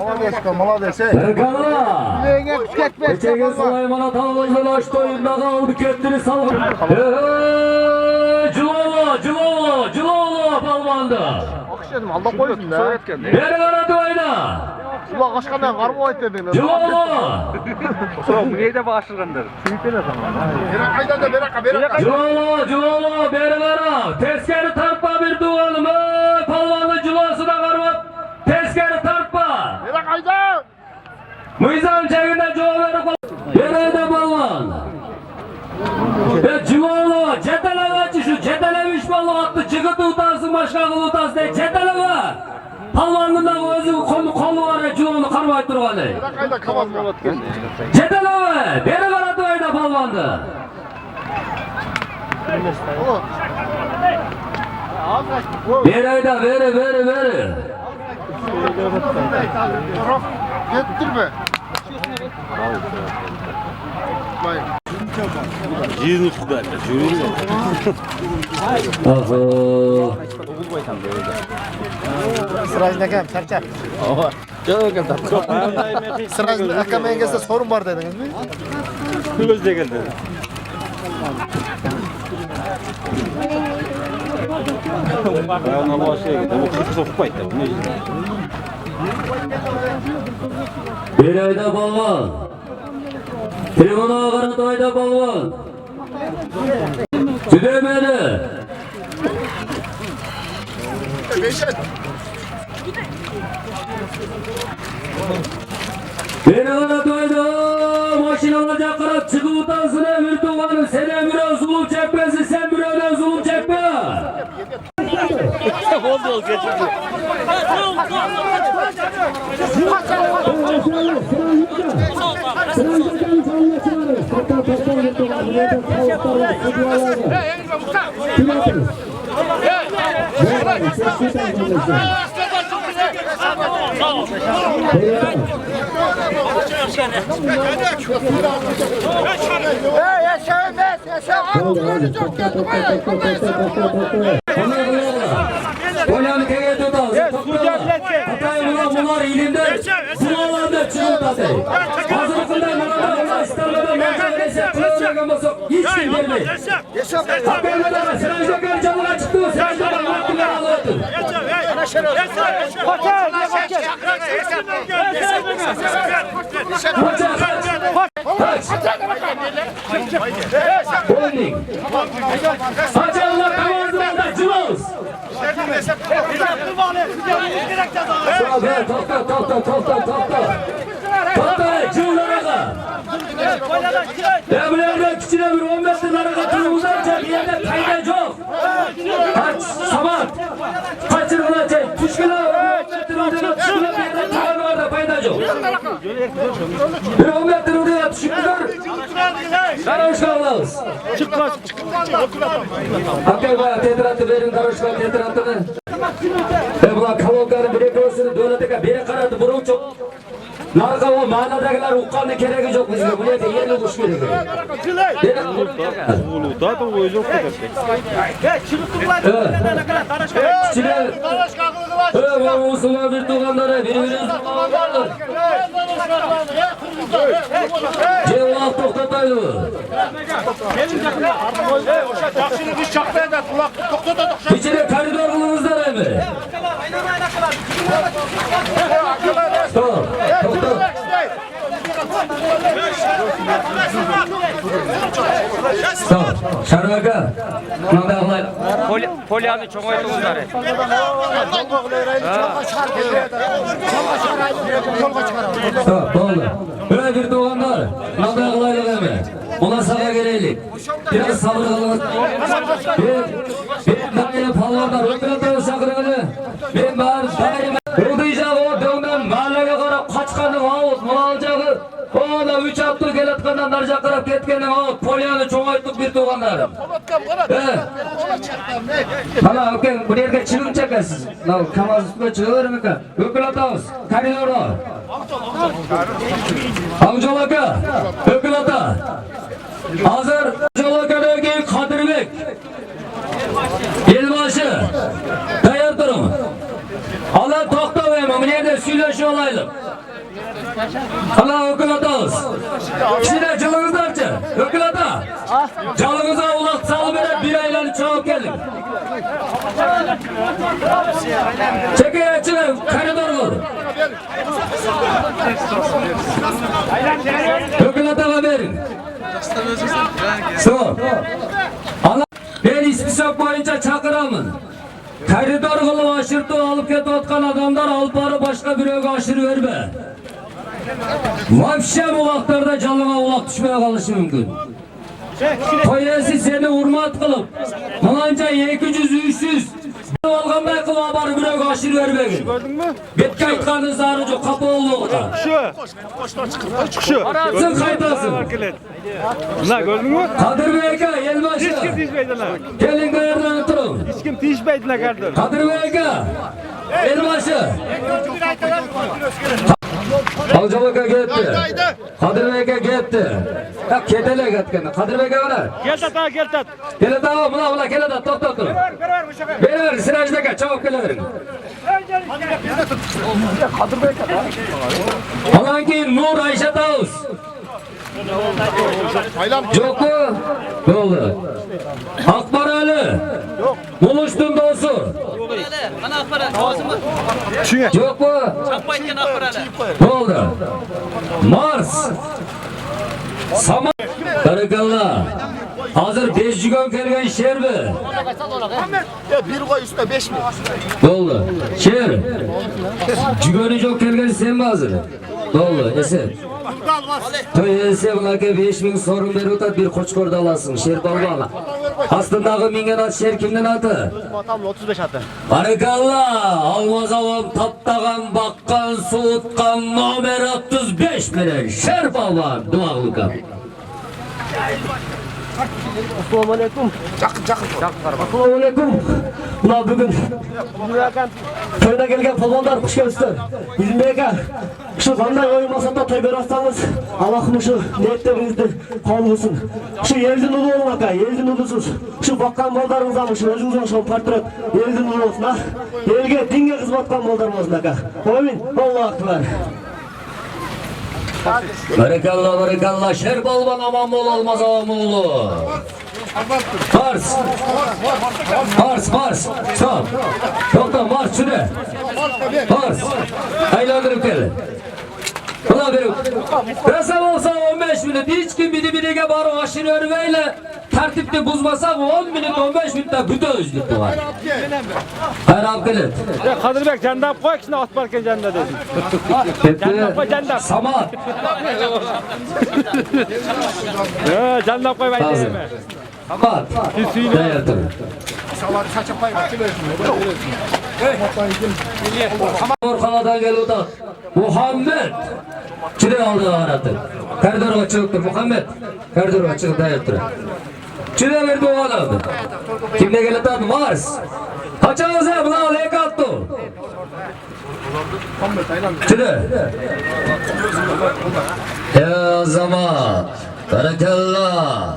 Harekalla. Geçege Sulaymana talımızdan açtı oyundağı aldı kettini salgın. Cıloğlu palvandı. Akşedim Allah koysun da. Beri karadı oyna. Ulan kaçkandan karma ait dedin. Cıloğlu. Bu neyde başlığındır? Cıloğlu beri kara. Tezkeri tartma bir duvalım. Palvanın cıloğusuna karma. Tezkeri tartma. Nere kayda? Mıyzam çekinde cıloğu verip al. Nerede palvan? Cıloğlu ceteleğe şu cetelemiş balığı attı. Çıkıtı utansın başka kıl utansın diye ceteleğe. Palvanından özü kolu var ya cıloğunu karmayıp durgan ey. Nere kayda kavazma? Ceteleğe. Beri karadı oyna palvandı. Beri oyna beri. Getirme. Sırajda kem, çarçak. Sırajda akam engelse sorun var dediniz mi? Kılıç da geldi. Ona başlıyor. Bu kırk sokup baydı. Bir ayda balvan. Tribuna karat ayda balvan. Tüdemedi. Beni karat ayda maşinalarca karat çıkıp utansın emir tuğanı. Sen emire zulüm çekmesin, sen bir öyle zulüm çekme. Olanı kege tutalım. Hatay bunlar ilimde sınavlarda çıkıltadı. Hazırlıkında Murat'a İstanbul'da mahkemesi kılıçlayan basıp hiç kim gelmeyin. Hakkı'nda Sırajda canlığa çıktı. Sırajda mahkemeye alıttı. Holding. Hacı Allah kavazlarında cılız. Topta cıllara. Devlerden küçüne bir 10 metrelere katılımızdan bir yerde kayda çok. Kaç, sabat. Kaçırılacak. Tüşküler 10 metrelere tüşküler bir yerde kayda var da payda çok. Bir 10 metrelere tüşküler. Karışka olalız. Hakkı bayağı tetratı verin karışka tetratını. Ulan kavalgarın bire göğsünü dövleteke bire karadı burun çok. Narka o manadakiler uqqanın keregi yok bizge. Bu yerde yerli kuş keregi. Uluda da o yok kadar. Çiler. Bu Musulman bir tuğanları birbiriniz tuğanlardır. Cevval toktataydı. Жақшыны біз шақпайда құлақты тоқтатадық. İçine koridor kılınızlar mı? Stop. Stop. Şarvaka. Polyanı çoğaytыңыздар. Stop. Oldu. Böyle bir doğanlar. Nada kılaylık mı? Ona sağa gereylik. Biraz sabır kılın. Bir daire palvarlar. Ökületleri sakırını. Ben bağır daire. Ruduyacak o dövmen mahallege karab kaçkanın ağıt mualacağı. Ona 3 hafta geletkandan narca karab ketkenin ağıt. Polyanı çoğayttık bir doğanlarım. Hala öken bu yerge çıgın çekesiz. Kamaz üstüne çıgılır mı ki? Ökületağız. Koridorda. Amcalaka. Ökületa. Hazır Amcalaka'daki Kadirbek. Yılbaşı. Tayar durun. Allah tokta vermem. Nerede söyleşi olaylık. Allah ökületağız. Şimdi cılığızlarca. Ökületa. Calığıza ulak salı verip bir aylanı çabuk gelin. Çekeye çıkın. Koridor olur. Ökületağa verin. Stop. Allah. Ben istisap boyunca çakıramın. Koridor kılıp aşırtı alıp ketip atkan adamlar alıp barı başka bir öge aşırı verme. Vapşe ulaklarda canlığa ulak düşmeye kalışı mümkün. Toyesi seni hurmat kılıp falanca 200-300 algan bey kılıp barı bir öge aşırı vermeyin. Betke aytkanın zarı yok kapı olduğu da. Çıkışı. Arasın kaytasın. Buna gördün mü? Kadir Bey'e elbaşı. Hiç kim tişmeydiler. Gelin de yerden oturun. Hiç kim tişmeydiler kardeşim. Kadir Bey'e elbaşı. Alcalaka gitti. Kadir Bey'e gitti. Ya kedele gitti. Kadir Bey'e var. Gel tat gel tat. Gel tat mula gel tat top. Ver Sirajdaka çabuk geliverin. Kadir Bey'e. Alanki Nur Ayşe Tavus. Yok mu? Ne oldu? Akbar Ali. Buluştun dostu. koy. Ana akbarat lazım mı? Yok mu? Çapayken akbarat. Ne oldu? Mars. Sama. Barakallah. Hazır 5 jügon kelgen şer mi? Bir koy üstüne 5 mi? Ne oldu? Şer. Jügoni çok kelgen sen mi hazır? Ne oldu? Eser. Toy ese bulaka 5000 sorun beri otat bir koçkorda alasın. Şer balbala. Aslındağı mingen at şer kimden atı? Atam 35 atı. Barakallah. Almaz avam taptagan bakkan soğutkan nomer 35 bilen şer balbala. Duağlıkan. Assalamu alaikum. Assalamu alaikum. Ulan bugün toyda gelgen polvonlar hoş geldinizler. Bizim beka şu qanday oyun masada toy berassanız Allah'ım şu niyetlerinizni kabul olsun. Şu yeldin ulu olun aka, yeldin ulusuz. Şu bakkan baldarınızdan şu özünüzün şu portret yeldin ulu olsun ha. Elge dinge hizmetkan baldarım olsun aka. Amin. Allahu akbar. Barakallah barakallah şer balban aman bol olmaz aman oğlu. Mars. Stop. Doktor Mars şuraya. Mars. Aylandırıp gelin. Ulan benim. Resam olsa 15 minut. Hiç kim biri barı aşırı örveyle tertipte buzmasak 10 minut 15 minutta bütün özgürlük var. Hayır abi gelin. Kadırbek candap koy şimdi at parken canda dedim. Candap koy candap. Samat. Candap koy ben diyeyim. Samat. Dayatın. Orkaladan gel oda. Muhammed. Çile aldı aratı. Kerdor açıktır Muhammed. Kerdor açık dayattır. Çile verdi o aldı. Kimle geldi adı Mars. Kaçağız ya buna lek attı. Çile. Ya zaman. Barakallah.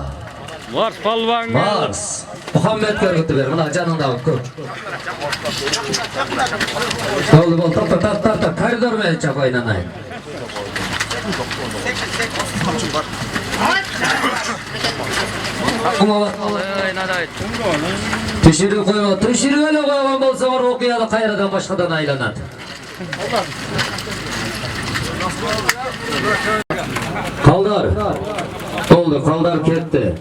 Mars palvan. Mars. Muhammed görüntü ver. Buna canından koy. Oldu bol. Tap. Koridor mu çapayla nay? Ama bak. Tüşürü koyma. Tüşürü öyle koyma olsa var okuyalı kayradan başkadan aylanan. Kaldar. Oldu. Kaldar ketti.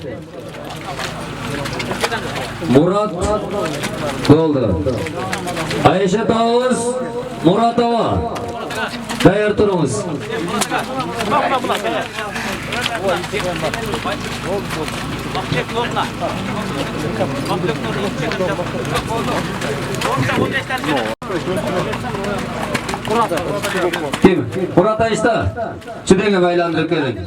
Murat oldu. Ayşe Tavuz Muratova. Dayar turumuz. Kim? Murat Ayşe. Çüdenge baylandırıp gelin.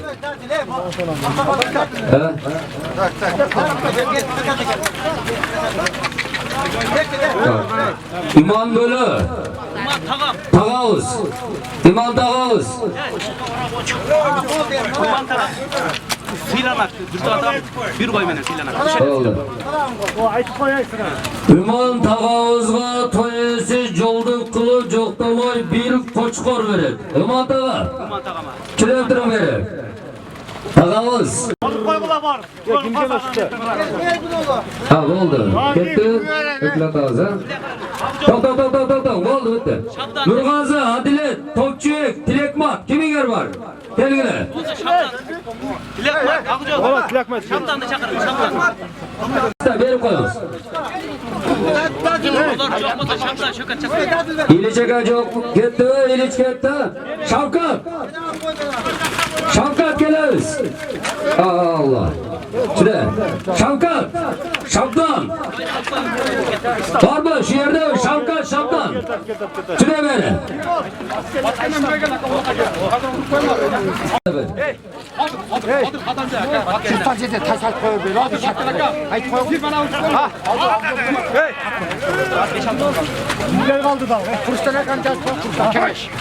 İman Bölü. Tağavuz. İman Tağavuz. Silanak, dürtü adam bir koy menen silanak. Oldu. İman Tağavuz'a toyesiz joldu kılı joktamoy bir koçkor verir. İman Tağa. Çileptirim verir. Tağavuz. Ha oldu. Gitti. Öklet ağzı. Tok. Oldu bitti. Nurgazı, Adilet, Topçuyuk, Tilekmat. Kimin yer var? Gelgile. Tilekmat, akıcı. Ola tilekmat. Şaptan da çakırın, şaptan. Verip koyunuz. Olur, çok mu da şaptan, şökat çakırın. İliçe çok gitti, İliç gitti. Şavkat geliriz. Allah. Şuraya. Şaptan. Var mı? Şu yerde Şaptan. Şuraya verin.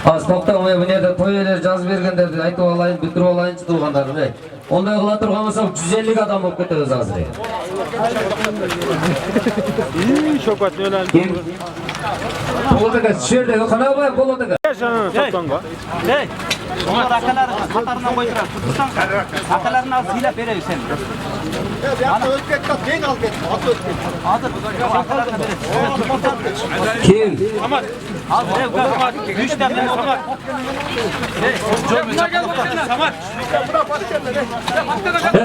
Az toktamağa bu nerede toy eder caz bergenlerdi aytып alayın bitirip alayın tuğanlarını. Onday kıla turgan bolsam 150 adam bolup ketebиz azыр. İyi şokat öyle. Onlar akaları katarından koydular. Tutursan akalarını al silap veriyor sen. Hazır. Akalarını verir. Kim? Hazır. Güçten ben otomat.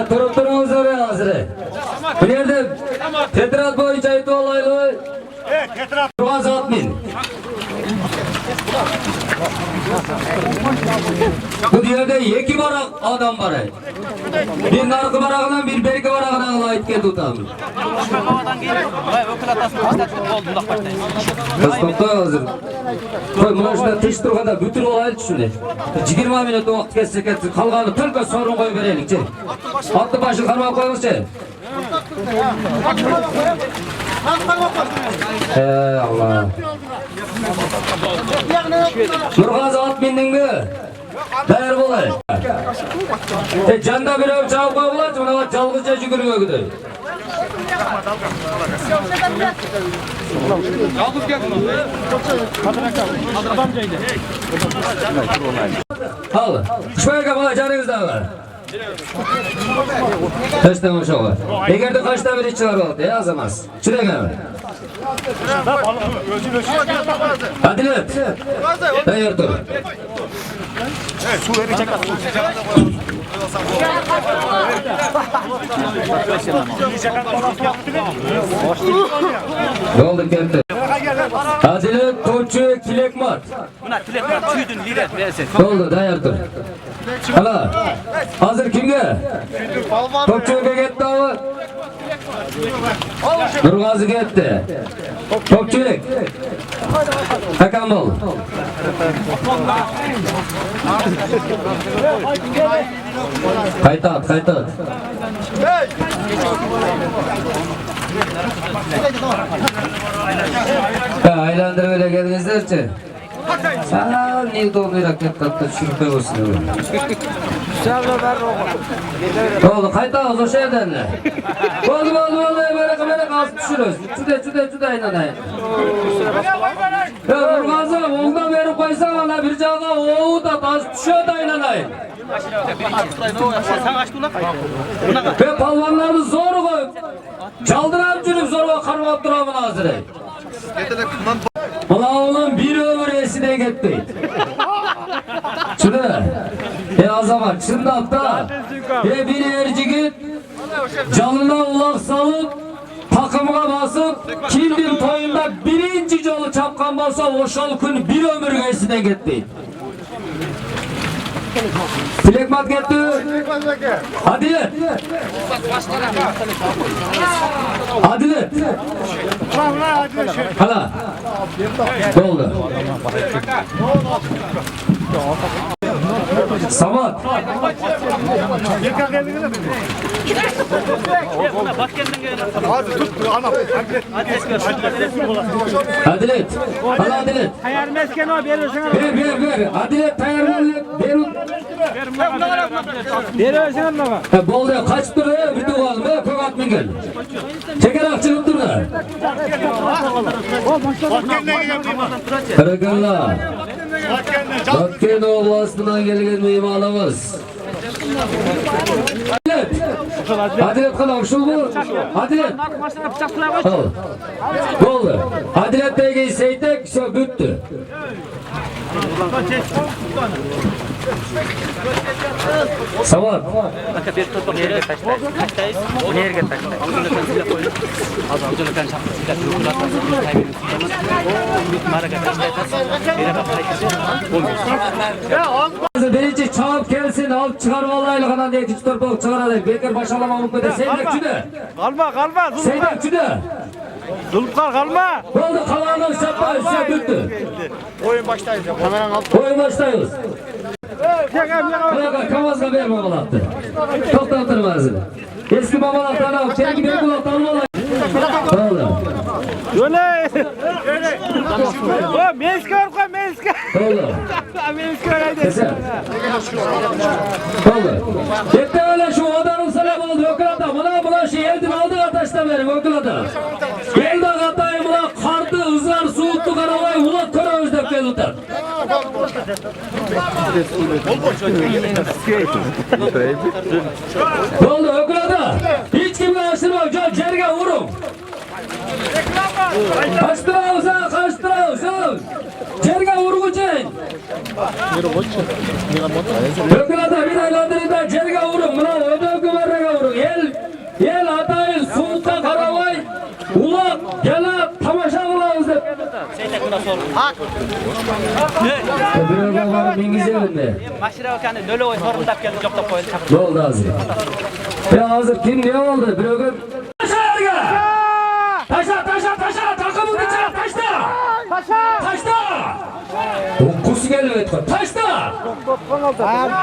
Durup durunuz oraya hazır. Bu yerde Tetrat boyunca ait olaylı. Evet, Tetrat. Ruhaz Atmin. Bu yerde iki barak adam var. Bir narkı barakından bir berki barakından ait geldi utanmış. Kıstokta hazır. Koy buna şuna tış turganda bütün olayı düşünün. 20 minut vaqt kessek etsin. Kalganı tülke sorun koy verelim. Atlı başı karma koymuş. Allah. Nurgaz at bindin mi? Değer bolay. Canda bir ev çabuk koyular, buna çalgıca şükürüne gidiyor. Yalnız geldin. Adamcaydı. Al. Şöyle kapılar canınızda var. Kaçta maşa var. Eğer de kaçta bir içiler oldu ya azamaz. Şuraya gel. Adilet. Dayar dur. Su verecek at. Ne oldu kente? Adilet, Toçu, Kilekmat. Buna kilekmat tüydün liret versin. Ne oldu dayar dur. Hala. Hazır kimge? Topçu'ya gitti ama. Nurgazı gitti. Topçuluk. Hakan ol. Kayıt at, kayıt at. Aylandır öyle geldinizler için. Sağ niye doğru raket kattı şürpe olsun öyle. Ne oldu? Kayıt al o şeyden ne? Oldu böyle kamera kalsın düşürüz. Çüde inanayın. Ya Nurgazı ondan beri koysan ana bir cağa oğu da tas düşüyor da inanayın. Ve palvanlarını zor koy. Çaldıran cülüp zor karmap duramın hazırı. Ulan oğlum bir ömür esine gitti. Şurada. Azamat şundan da ve bir ercigit canına ulak salıp takımına basıp kimdir toyunda birinci yolu çapkan basa o şalkın bir ömür esine gitti. Tilekmat gitti. Adilet. Adilet. Hala. Ne oldu? Samat. Adilet. Hala Adilet. Hayal mesken o verirsen. Ver. Adilet tayarlı. Verirsen bana. Bolda kaç liraya bir duvalım ya kokat mı gel. Çekerek çıkıp dur da. Karakalla. Bakken Oblası'ndan gelgen mimarımız. Adilet kalam şu bu. Adilet. Al. Bolda. Adilet Bey'e seytek şu büttü. Samat. Bir topak nereye taştayız? Nereye taştayız? Uculukan şapkasıyla kırıklar kaybedin. Birinci çağıp gelsin, alıp çıkar vallahi kadar diye küçük torpak çıkararak bekar başalamamık böyle seydek çüde. Kalma. Seydek çüde. Zuluklar kalma. Oldu kalanlar şapka üstüne büttü. Oyun baştayız ya. Oyun baştayız. Bırak kamazga bir babalattı. Toplatırmaz. Eski babalattan al, kendi bir kulaktan al. Oldu. Öyle. O meske var koy meske. Oldu. Meske öyle. Keser. Oldu. Yetti öyle şu odanın selam oldu. Okulada. Buna şey evden aldı kardeşten benim okulada. Geldi katayım ulan kartı, ızlar, soğuttu karavayı, ulan kara özlep geldi. Oldu ökülada. Hiç kimle açtırma. Cerge vurun. Kaçtıravuzun. Cerge vurgucun. Ökülada bir aylandırında cerge vurun. Buna öde ökümerrege vurun. El atayın soğukta karavay. Ulak, gelap, tamaşa kılavuz dep. Öbürü var mingizelimde. Maşira okanı nöle oy sorundap geldi çok da koyun. Ne oldu hazır? Ya hazır kim ne oldu? Bir ögün. Taşa erge! Taşa! Takımın içine taşta! Kusu geliyor etki. Taşta!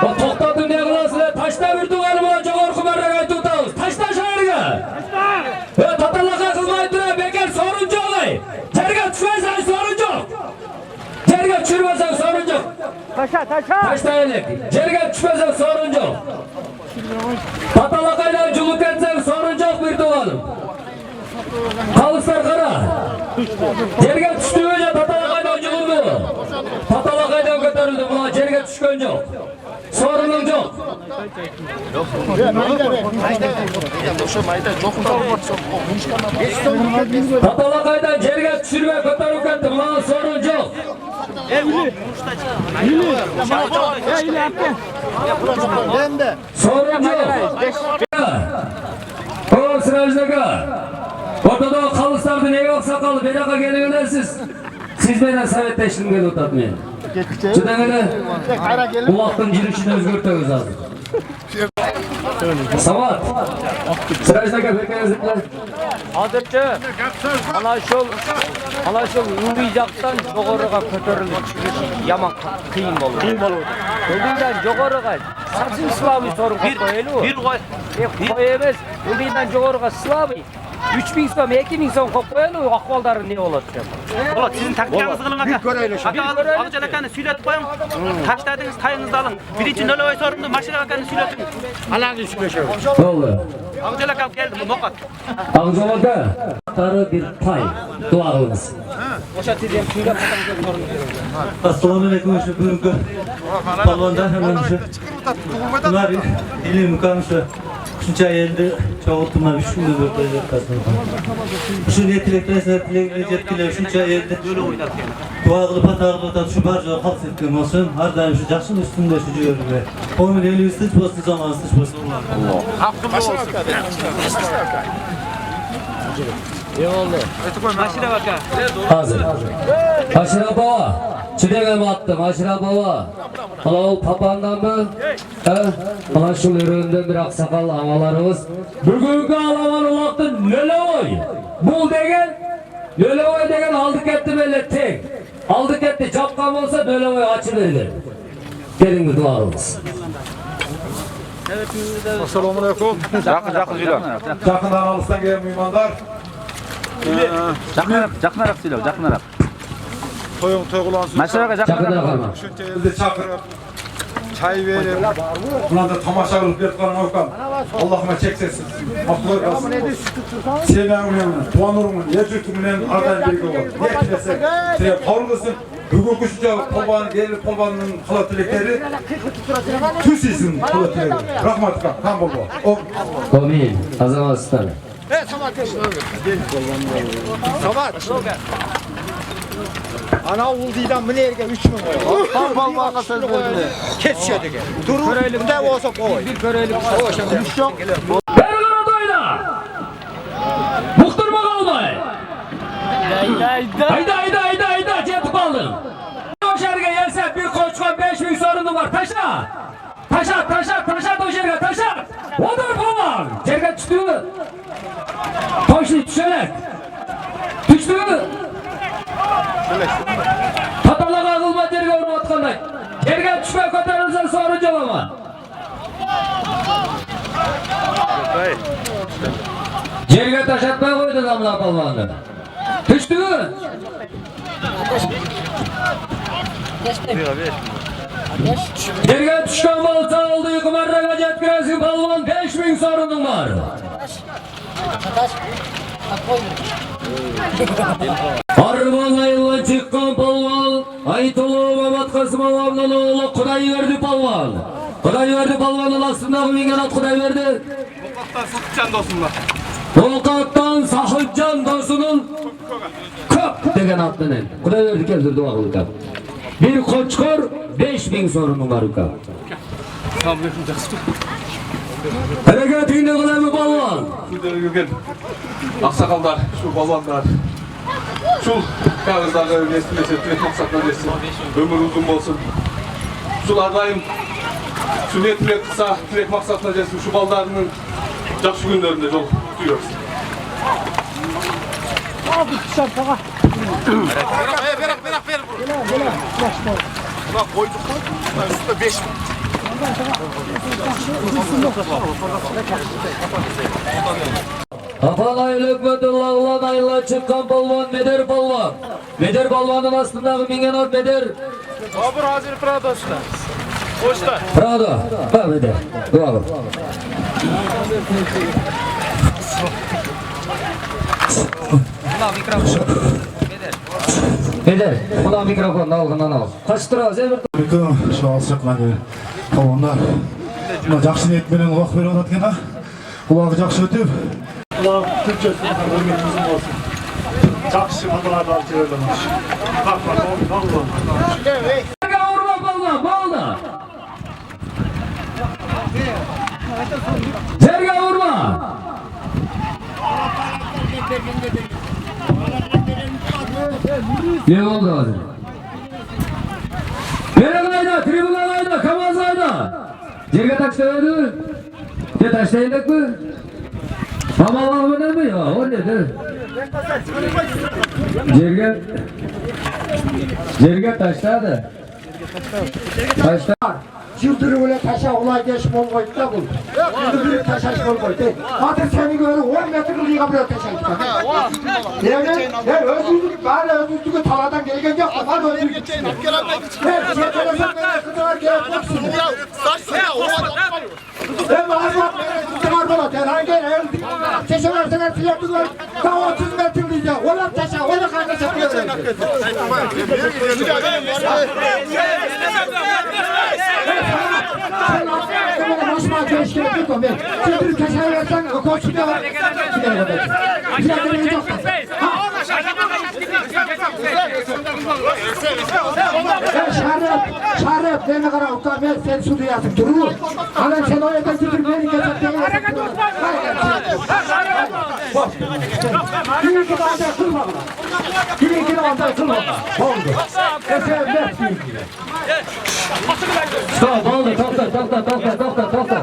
O toktadı ne kılasın? Taşta bir tuğanı bana çok orku merrege tutağız. Taşta şairge! Ve tatallaka kılmayı duran bekar soruncu olay. Cerge düşmezsen soruncu. Cerge düşürmezsen soruncu. Taşta elik. Cerge düşmezsen soruncu. Tatalakayla culuk etsen soruncu bir tuğanım. Kalıstır kara. Cerge düştüğünce tatalakayla culundu. Tatalakayla götürüldü. Buna cerge düşkön yok. Sorunun yok. Tatalakaydan cerge düşürme götürük etti. Buna sorun yok. Sorun yok. O sıracıda ortada o kalıstırdı ne yok sakalı. Bir dakika geliyorlar siz. Siz beni sovetleştim gel otatmayın. Şuradan öyle bu vaktin girişini özgürtüyoruz lazım. Samat. Sıracıda bekleyenizlikler. Hazırcı. Ana şol uyuyacaktan joğorıga kötörülmek yaman kıyın olur. Öbürden joğorıga saçın slavı sorun koyuyor. Bir koy. Koyamaz. Öbürden joğorıga slavı. 3000 so'm, 2000 so'm qo'yib qo'yadi, ahvollari ne bo'ladi? Bo'ladi, sizning taktikangizni qiling aka. Aqal akani suylatib qo'ying. Tashdingiz, tayingizni oling. Birinchi nolavoy so'rimni mashina akani suylating. Alangiz shulashav. Bo'ldi. Aqal akam keldi, muqat. Aqal aka, qari bir pay duo qilamiz. O'sha tez ham kuylab Assalomu alaykum. Shu bugungi palvondan hemen shu ular ilim qamshi shuncha endi çoğultuma 3 kunda bir qo'yayotgan. Shu tilaklar yetkilab shuncha endi duo qilib pataqlab shu barcha xalq etgan bo'lsin. Har doim shu yaxshi ustunda shu joyga. Qo'mil elimiz tinch bo'lsin, zamonimiz tinch bo'lsin. Mashina aka. Hazır. Aşıra baba. Çiğdem attım. Aşıra baba. Hala papandan mı? Hala şu üründen bir aksakal havalarımız. Bugünkü alaman olaktın Nölevoy. Bul degen. Nölevoy degen aldık etti böyle tek. Aldık etti. Çapkan olsa Nölevoy açıverir. Gelin bir duvarımız. Assalomu alaykum. Yaqin juylar. Yaqindan olisdan kelgan mehmonlar. Jaqinroq suylar, jaqinroq. To'ying to'yg'ulansın. Mashinaga jaqinroq qolma. Shuncha elni chaqirib, çay verib, ularda tomosha qilib bergan oqam. Allohga cheksiz. Mahmud olsun. Selam bilan, tuanurman, yurtim bilan ardan birga bor. Yetkilese, sen qavurgusin. Bugungi shuncha polvon, gelib polvonning qila tilakleri tusisin qila tilakleri. Rahmat aka, ham bo'ldi. Amin. Azamat usta. Sabat. Ana uldiydan mı nereye 3000 koyuyor? Palvonga söz berdi. Ketişedi ki. Durur, ne olsa koy. bir köreylik. Iş yok. Bergara doyla. Muhturma kalmay. Hayda. Cetip aldın. Doşerge gelse bir koçkan 5000 sorunu var. Taşa doşerge taşa. Odur falan. Cerge düştü mü? Toşlu düşerek. Düştü mü? Tatalaga kılma cerge onu atkanday. Cerge düşme kotarılsan sorun cevama. Cerge taş atmaya koydu damla palvandı. Düştü mü? Cerge düşkan balta oldu yıkımarra gacet giresi palvan 5000 sorunun var. Arman ayılla çıkkan palvan Aytolu Mamatka Kasım Avamlı'nın oğlu Kudayverdi Palvan. Kudayverdi Palvan'ın aslında mingen at Kudayverdi. Volkattan Sahıtcan Dosun'un Köp degen atının. Kudayverdi keldirdi vakılıka. Bir koçkor 5000 sorunu var uka. Hareketinde kılayım Palvan. Aksakallar, şu balvanlar, şu kağızlarda resimleşip direkt maksatlar resim, ömür uzun olsun. Şulardayım, şu niyet direkt kısa, direkt maksatlar resim, şu ballarının жақсы günlerinde yol tutuyoruz. Abi dışarıda. Ver. Ulan koyduk. Üstüne 5 Apanaylı hükmetullah ulan ayla çıkan balvan Meder balvan. Meder balvanın aslında mingen at Meder. Babur Hazır Prado'sunda. Hoşta. Prado. Bak Meder. Dua bak. Meder. Buna mikrofonu algından al. Kaç lira Zeybir? Şu alsaklar onlar. Жақсы ниетменен уақыт беріп жатыр екен, Құлағы жақсы өтіп. Kulağım Türkçesi hürmetimizin olsun. Çakşı adılarda alçıverdim. Bak, oldu. Serga vurma balvan, balda. Serga vurma. Ne oldu hadi? Nereye tribuna kayda, kamaz kayda. Jerga taşlaydı. Ne taşlaydık mı? Ama Allah'ım ne mi ya? O nedir? Jerga taşladı. Taşladı. Yıldırım öyle taşa olay geçip olmaydı da bu. Yıldırım taşa olmaydı. Hatta seni göre 10 metre liga böyle taşa gitti. Yani özgürlük, bari özgürlüğü taladan gelgen yok. Bari özgürlük. Evet, yeteresen beni kıtılar gerek yok size. Saç suya oğlan. Ben bazı kıtılar bana. Herhangi bir taşa verseler fiyatlılar. Daha 30 metre liga. Olan taşa, olan kardeşe yapıyor. Sen başıma keşke yapıyordum ben. Sen bir taşa versen koçuda var. Fiyatları yok. Şarap, beni kara usta ben sen su duyasın duru. Adam sen oraya da götür beni geçip beni yasın duru. Bir iki anda kılma bana. Bir iki anda kılma bana. Oldu. Efendim ne Stop, oldu, tokta.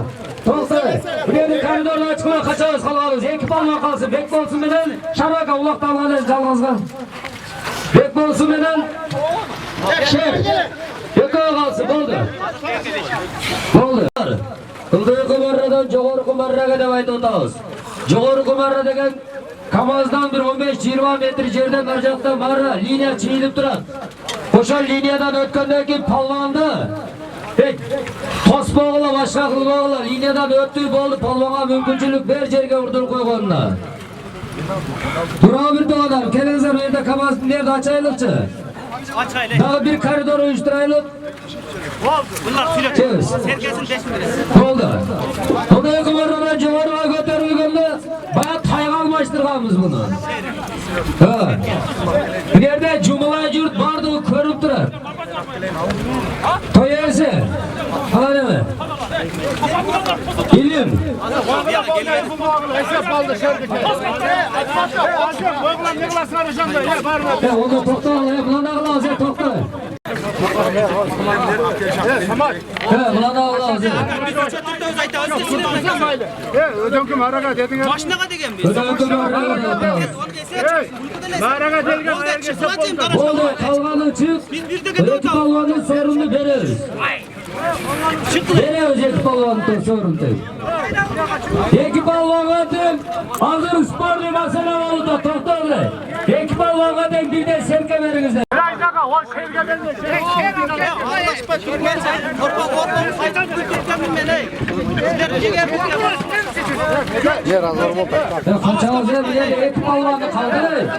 Buraya bir koridorlar çıkma, kaçağız kalağımız. Ekip alma kalsın, bek bolsun beden. Şaraka, ulaktan kalın, calğızga. Bek bolsun beden. Bekaya kalsın, oldu. Kıldığı kumarradan жоғары kumarraga dep aytып atабыз. Жоғары kumarra degen Kamazdan bir 15-20 metre жерден ар жакта марra liniya çiğilip turat. Ошол liniyadan ötkөндөн кийин palvanды tospog'ula boshqa qilmog'ula liniyadan o'tdi bo'ldi palvonga mumkinchilik ber yerga urdirib qo'yganlar. Tura bir to'g'anlar kelingizlar bu yerda Kamazning nerede açaylikchi. Daha bir koridor uyushtiraylik. Bunlar suyla. Herkesin 5 lirası. Oldu. Bunday kumarradan jo'g'ariga ko'tarilganda bayat tayga almashtirganmiz buni. Ha. Bu yerda jumla yurt bordi, ko'rib turar. To'yasi. Qalanimi? İlim. Onu to'xta, bularni qilasiz, to'xta. Bularni qilasiz. Ödönkü maraga dedin ya. Maşinaga degen biz. Ödönkü maraga. Maraga delgen ayarga Oldu, kalganı çık. Ekip almanın sorunu veririz. Veririz ekip almanın sorunu. Ekip almanın hazır spor bir mesele oldu da tohtalı. Ekip almanın bir de serke veriniz. Kaçağız ya bir ekip almanı kaldı.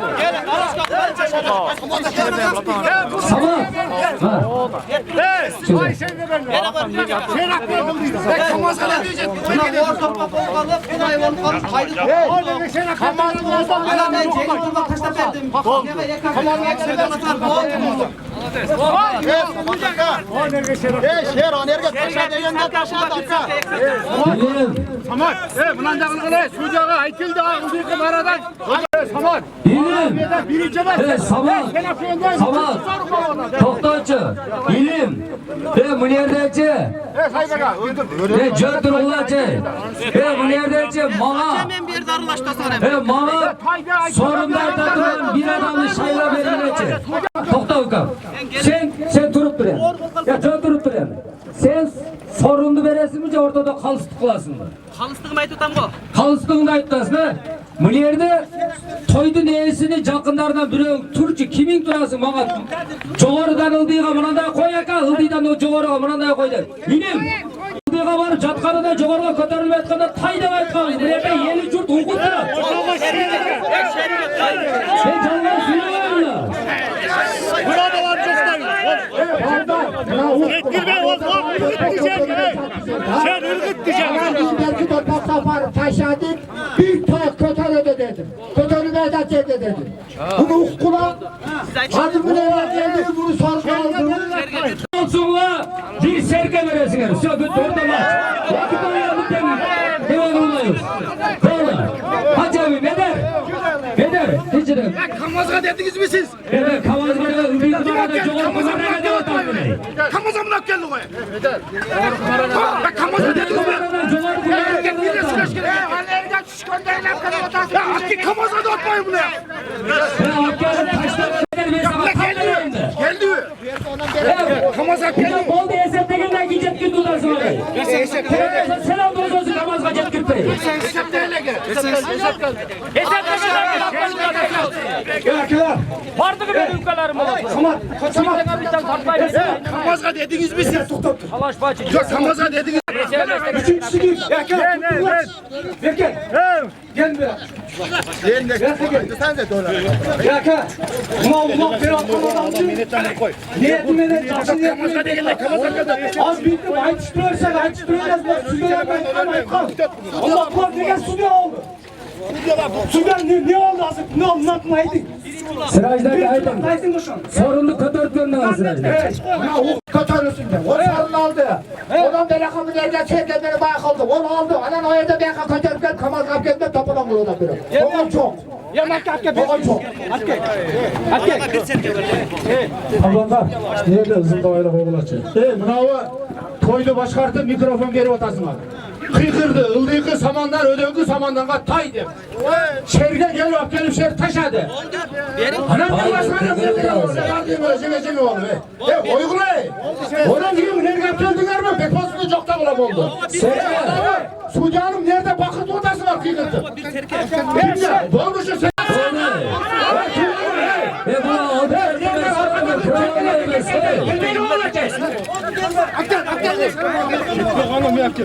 Samat. Samat. To'xtovchi. İlim. Bu yerdachi. Jo'tirulachi. Bu yerdachi mana. Mana sorunlar taturan bir adamı saylab berilgachi. To'xta ukam. Sen turib tur. Ya joy turib tur. Sen sorunni berasizmi, o'rtada qalsitib qilasizmi? Qalsitligimni aytib o'tamgo. Qalsitligingni aytasizmi? Bu yerda to'yni nesini yaqinlardan biri turchi, kiming turasing menga? Jo'g'oridan ildiga bunday qo'y aka, ildidan jo'g'origa bunday qo'ydi. Inim ildiga borib jatqanida jo'g'origa ko'tarilib aytganda tay deb aytgan. Bu yerda yeli jurt o'qib turadi. Sen jonlar suymayapmi? Buralar dostlar. Sen ırgıt diyeceksin. Belki de safar taşadık, bir toy kötüledi dedim. Kötülüğe de dedim. Bunu hukukuna, hanımın evine geldi, bunu sorguladım. Olsunla bir serke veresiniz. Şu bir torda maç. Vakit oynayalım demin. Devam olmayız. Valla. Hacı abi Meder. Hiç de. Kamazga dediniz mi siz? Evet Kamazga'da ümit varada çoğun kumara kadar otanmıyor. Kamazga mı geldi o? Kamazga dediniz mi? Alerden şişkonda ya Hakkı Kamazga da atmayın bunu ya. Geldi. Kamazga geldi. Oldu esettekinden gidecek gün tutarsın orayı. Selam dolusu Kamazga jet küpteyi. Vardığı benim ülkelerim olur. Kamazga dediniz mi siz? Alaş bacı. Yok Kamazga dediniz. Üçüncüsü kim? Gel. Gel biraz. Sen de dolar. Gel. Ulan bir atamadan. Niyetime de çarşı Kamazga değil de Kamazga kadar. Az bittim. Ayçıştırırsak ayçıştırırız. Suya ben Allah Allah ne gel suya oldu. Sudan ne oldu azıcık? Ne oldu? Neydi? Sırajda aydan. Sorunlu kötörtünden sırajda. Ya o kötörüsün de. O sorun aldı. Ondan da rakamı nereden çekilmeni bana kaldı. Onu aldı. Anan o yerde ben kötörken Kamal Kapken'de topadan buluyorlar biri. Oğlan çok. Oğlan çok. Ablanlar, nerede hızlı davayla koyulaçı? Mınavı toydu başkartıp mikrofon geri otasın var. Kıykırdı, ıldıyıkı samandan, ödöngü samandan tay de. Şergen gelip şer taşadı. Anam ne başkanım ne diyor? Yardım öyle oldu be. Oygulay. Ona diyeyim nerede geldiler mi? Bekosunu çok da bulam oldu. Sucanım nerede bakır odası var kıykırdı. Kimse? Dolmuşu sen.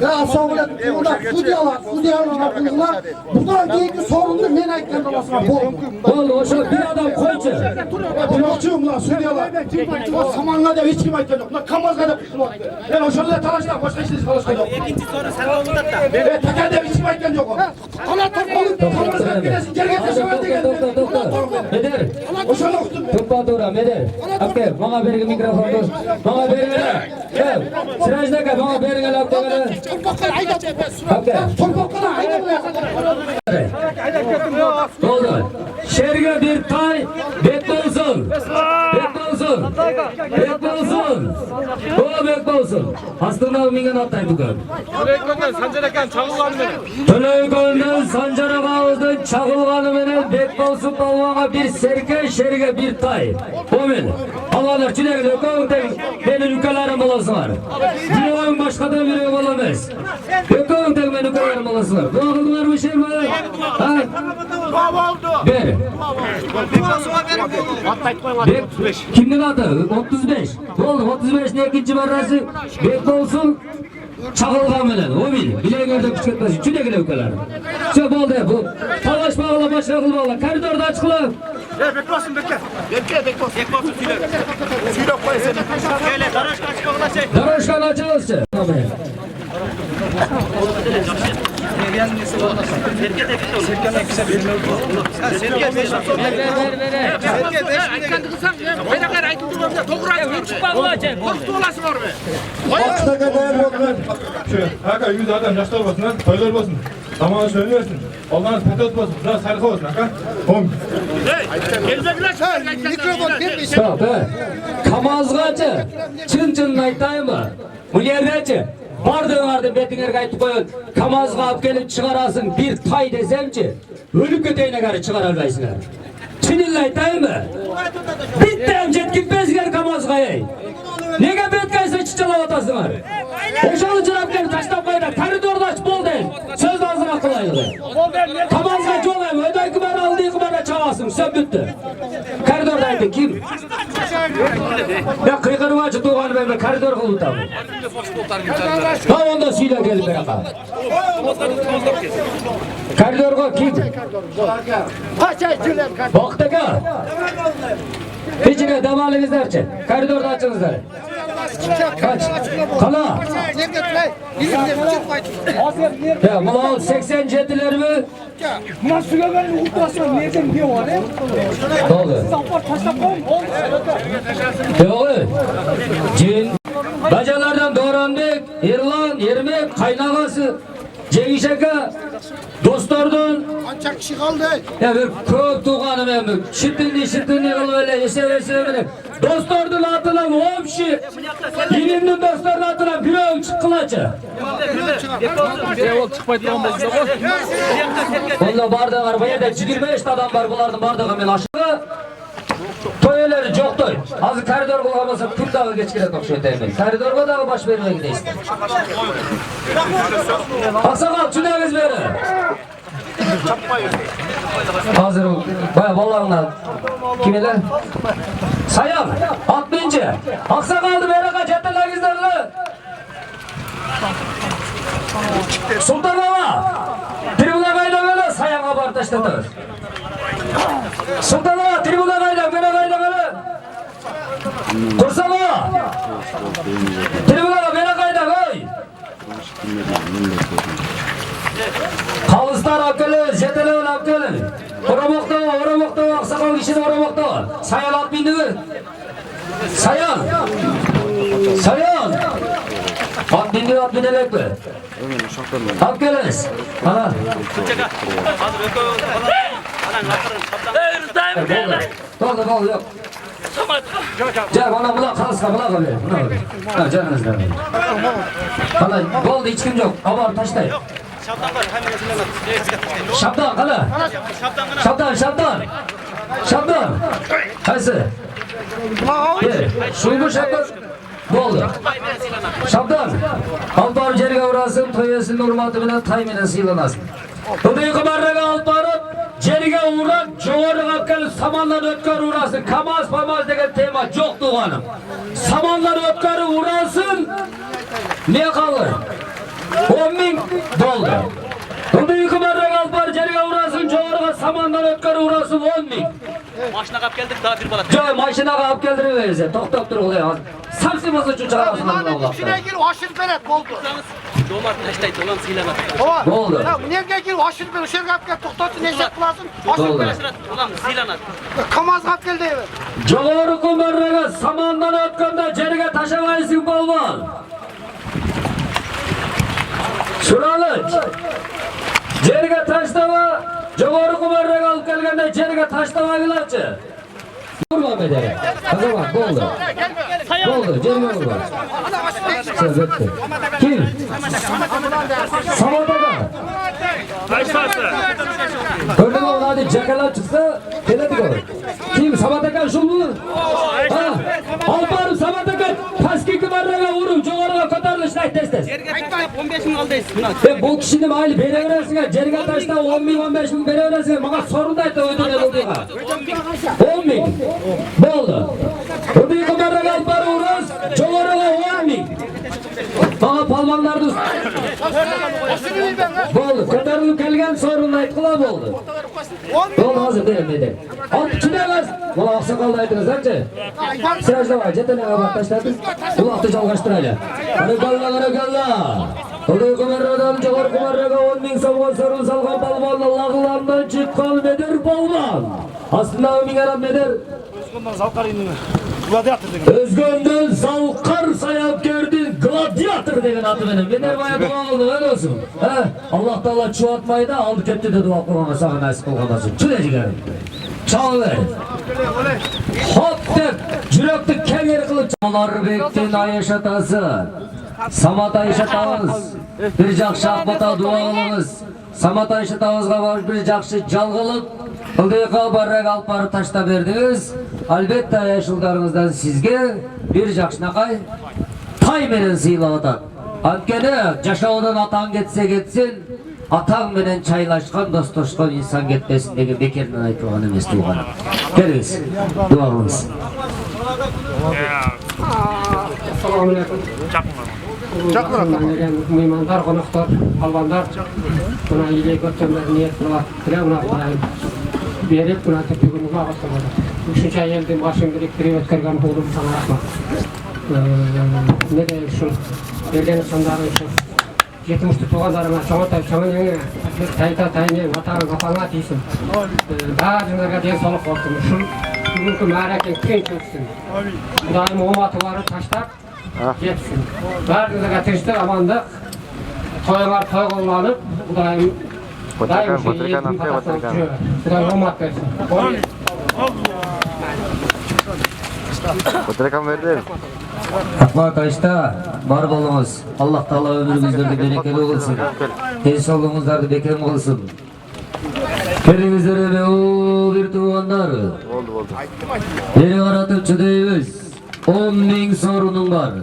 Ya sonra burada Sudiyalar bunlar. Bunlar değil ki sorunlu ne eklendi olasına bu. Oğlum o şu bir adam koycu. Blokçuyum lan Sudiyalar. Samanla da hiç kim ayıklar yok. Lan Kamazga da kuşum oldu. Ben o şurada talaşlar, başka işiniz talaşlar yok. İkinci soru sen oldu da. Evet, tekerde hiç kim ayıklar yok o. Kamazga gidesin, geri getirsin. Meder. O şöyle okudum. Tuppa dura Meder. Hakkı bana berge mikrofonu. Bana berge. Gel. Sırajda ka bana berge lapta gel. Oldu. Şerge bir tay beklesin. Beklesin. O beklesin. Aslında mingen atay bugün. Töleykondan Sancar çağılan beni. Töleykondan Sancar ağızdan çağılganı menen beklesin balvana bir serke şerge bir tay. O men. Allah'lar çilek dökönten benim ülkelerim olasınlar. Diyoyun başkadan biri olamaz. Dökönten benim ülkelerim olasınlar. Bu akıllar mı şey mi? Ha? Ver. Kimden adı? 35. Ne oldu? 35 ne ikinci barrası? Bekle olsun. çakılgan menen, o bil. Bile gördüm küçüketmesi, çüne gele ökelerim. Şu boldu bu. Talaş bağla, başına kıl bağla. Koridorda açıkla. Beklesin bekle. Bekle. Söyle koy seni. Gel Daroşka açık olasın. Daroşkan açılsın. Vakıta değerli olsun. Şu haka 100 adam yaşlı olmasın lan. Toylar olsun. Tamam söylemesin. Allah'ın petot olsun. Biraz sarkı olsun haka. Hom. Mikrofon girmiş. Stop he. Kamazgaçı. Çın aytayım mı? Bu yerdeçi. Bardığın betinger aytıp koyun. Kamazga alıp gelip çıkarasın bir tay desemçi. Ölüp köteyine karı çıkar albaysınlar. Çinille aytayım mı? Bitti emcet gitmezler Kamazga'ya. Nege betkaysa çiçalav atasınlar. Eşalı çırapları taştan koyda koridorda aç bol değil. Söz ağzına kolaydı. Kamazga çoğayım. Ödey kıbar aldığı kıbara çalasın. Söz bitti. Koridordaydı kim? Ya kıykırı açı tuğanı ben koridor kılıp tabi. Ha onda söyle gelin beraber. Koridorga kim? Baktaka. İçine damalınızlarca. Koridorda açınızlar. Kaç? Kala. Ya bu 87'ler mi? Nasıl göbeğini ultrasyon nereden diyor var ya? Doğru. Doğru. Cin. Bacalardan doğrandık. İrlan, Yermek, kaynağası. Cengişeka. Dostlardan. Ancak kişi kaldı. Ya bir köp tuğanı memnun. Şitinli kıl öyle yeşe dostlardan atılan omşi. Yinimden dostlardan atılan bir ön çıkılaçı. Valla bardağı var. Bu yerde 25 adam var. Bunlardan bardağı men aşağı. Toyları çok toy. Azı koridor kullanmasa kül dağı geçkiret okşuyor demeyin. Koridorga dağı baş vermeye gideyiz. Aksakal çünemiz beri. Hazır baya vallahi kimiler? Sayam 60. Aksakaldı beraka çetelagizlerle. Sultan Ağa. Tribuna kayda böyle sayam haber taşladı. Sultan Ağa tribuna kayda böyle. Kursan Ağa. Tribuna böyle kayda koy. Kavuslar akıllı, jeteleğin akıllı. Oramakta, aksakal kişinin oramakta. Sayan at bindi mi? Sayan. At binelek mi? At geliniz. Ana. Doldu yok. Gel bana bula kalsın bula kalıyor. Ha canınız da. Bana doldu hiç kim yok. Abar taştay. Şaptan kala. Şaptan. Haysı. Şuybu şaptan. Doldu. Şaptan. Alpar cerge uğrasın. Toyasının hurmatı bilen tayminen sıylanasın. Ödeyi kumarraga alparıp. Cerge uğrak. Çoğarı kapkalı samanlar ötkar uğrasın. Kamaz degen tema çok doğanım. Samanlar ötkarı uğrasın. Ne kalır? 10.000 doldu. Ödeyi kumarraga alpar. Cerge uğrasın. Çoğarı samanlar ötkar uğrasın 10.000. Maşına kap geldik daha bir balat. Joy maşına kap geldiriverize. Tok dur oluyor. Samsımızı için çağırsın Allah'tan. İçine gir aşırı belet oldu. Domar taştay dolan silana. Ne oldu? Ya niye gir aşırı belet? Şer kap gel toktatı ne kılasın? Aşırı belet. Dolan silana. Kamaz kap geldi eve. Joğru kumarraga samandan ötkanda cerge taşamayısın balvan. Şuralık. Cerge taştava. Joğru kumarraga alıp gelgende cerge taştava gılaçı. Vurma bedere. Kazama goldu. Goldu. Cerge vurma. Söz etti. Kim? Samataka. Gördün mü hadi cakalar çıksa teledik olur. Kim? Samataka şu mu? Ha? Alparım Samataka paski kımarraga vurup çoğarına katarlı şlay testes. 15.000 aldayız. Bu kişinin hali beni öğrensin. Cerga taşta 10.000-15.000 beni öğrensin. Bana sorundaydı ödün edildiğine. 10.000. Ne oldu? Ödüğü kamarraga alparı uğraz çoğarına 10.000. Bana palmanlardı. Oldu. Kötörülüp gelgen sorununu aytqıla oldu. Oldu hazır derim. Alt çilemez. Bana aksakalda aytыңыздарчы. Сраждавай, жетелеге бакташтарды. Улакты жалгаштырайлы. Каракалла. Кылды кумаррадан жогору кумаррага 10.000 сомго сорун салган балбан лагыландан чыккан медер балбан. Астындагы 1000 арам медер. Өзгөндөн салкар саяпкердин гладиатор деген аты менен. Медер бая дуа кылды, өйдөсүң. Аллах Таала чуатмайда алды кетти деп дуа кылганга сага насип кылгандасын. Чүле жигерим. Çağ ver. Hop dep, жүрөктү кеңер кылып. Аларбектин Айыш атасы. Самат Айыш атабыз. Бир жакшы акбата дуа кылыңыз. Самат Айыш атабызга барып бир жакшы жал кылып, ылдыйга барак алып барып таштап бердиңиз. Албетте жашылдарыңыздан сизге бир жакшынакай тай менен сыйлап атат. Анткени жашоодон атаң кетсе кетсин, атаң менен чайлашкан, достошкон инсан кетпесин деген бекерден айтылган эмес тууганым. Келиңиз, дуа кылыңыз. Assalamu alaikum. Mehmanlar, konaktар, албандар, мына иле көтөмдөр ниет кылат, мына берип, мына бүгүнгү агыстырды. Үшүнчү айылдын башын бириктирип өткөргөн болдум, сага рахмат. Неде ушул берген сандары үчүн жетимиштүү туугандарыма чоңоңе тайне атаң апаңа тийсин. Баарыңарга ден соолук болсун. Ушул бүгүнкү мааракен кең өтсүн. Кудайым уматылары таштап жетсин. Баарыңарга тынчтык, амандык, тойлар той кылынып, Кудайым Кудайым умат берсин. Oturakam verdi. Akmat Ayışta бар болуңуз. Аллах Таала өмүрүңүздөрдү берекелүү кылсын. Ден соолугуңуздарды бекем кылсын. Келиңиздер эме бир туугандар. Болду. Бери каратыпчы дейбиз. 10.000 сорунуң бар.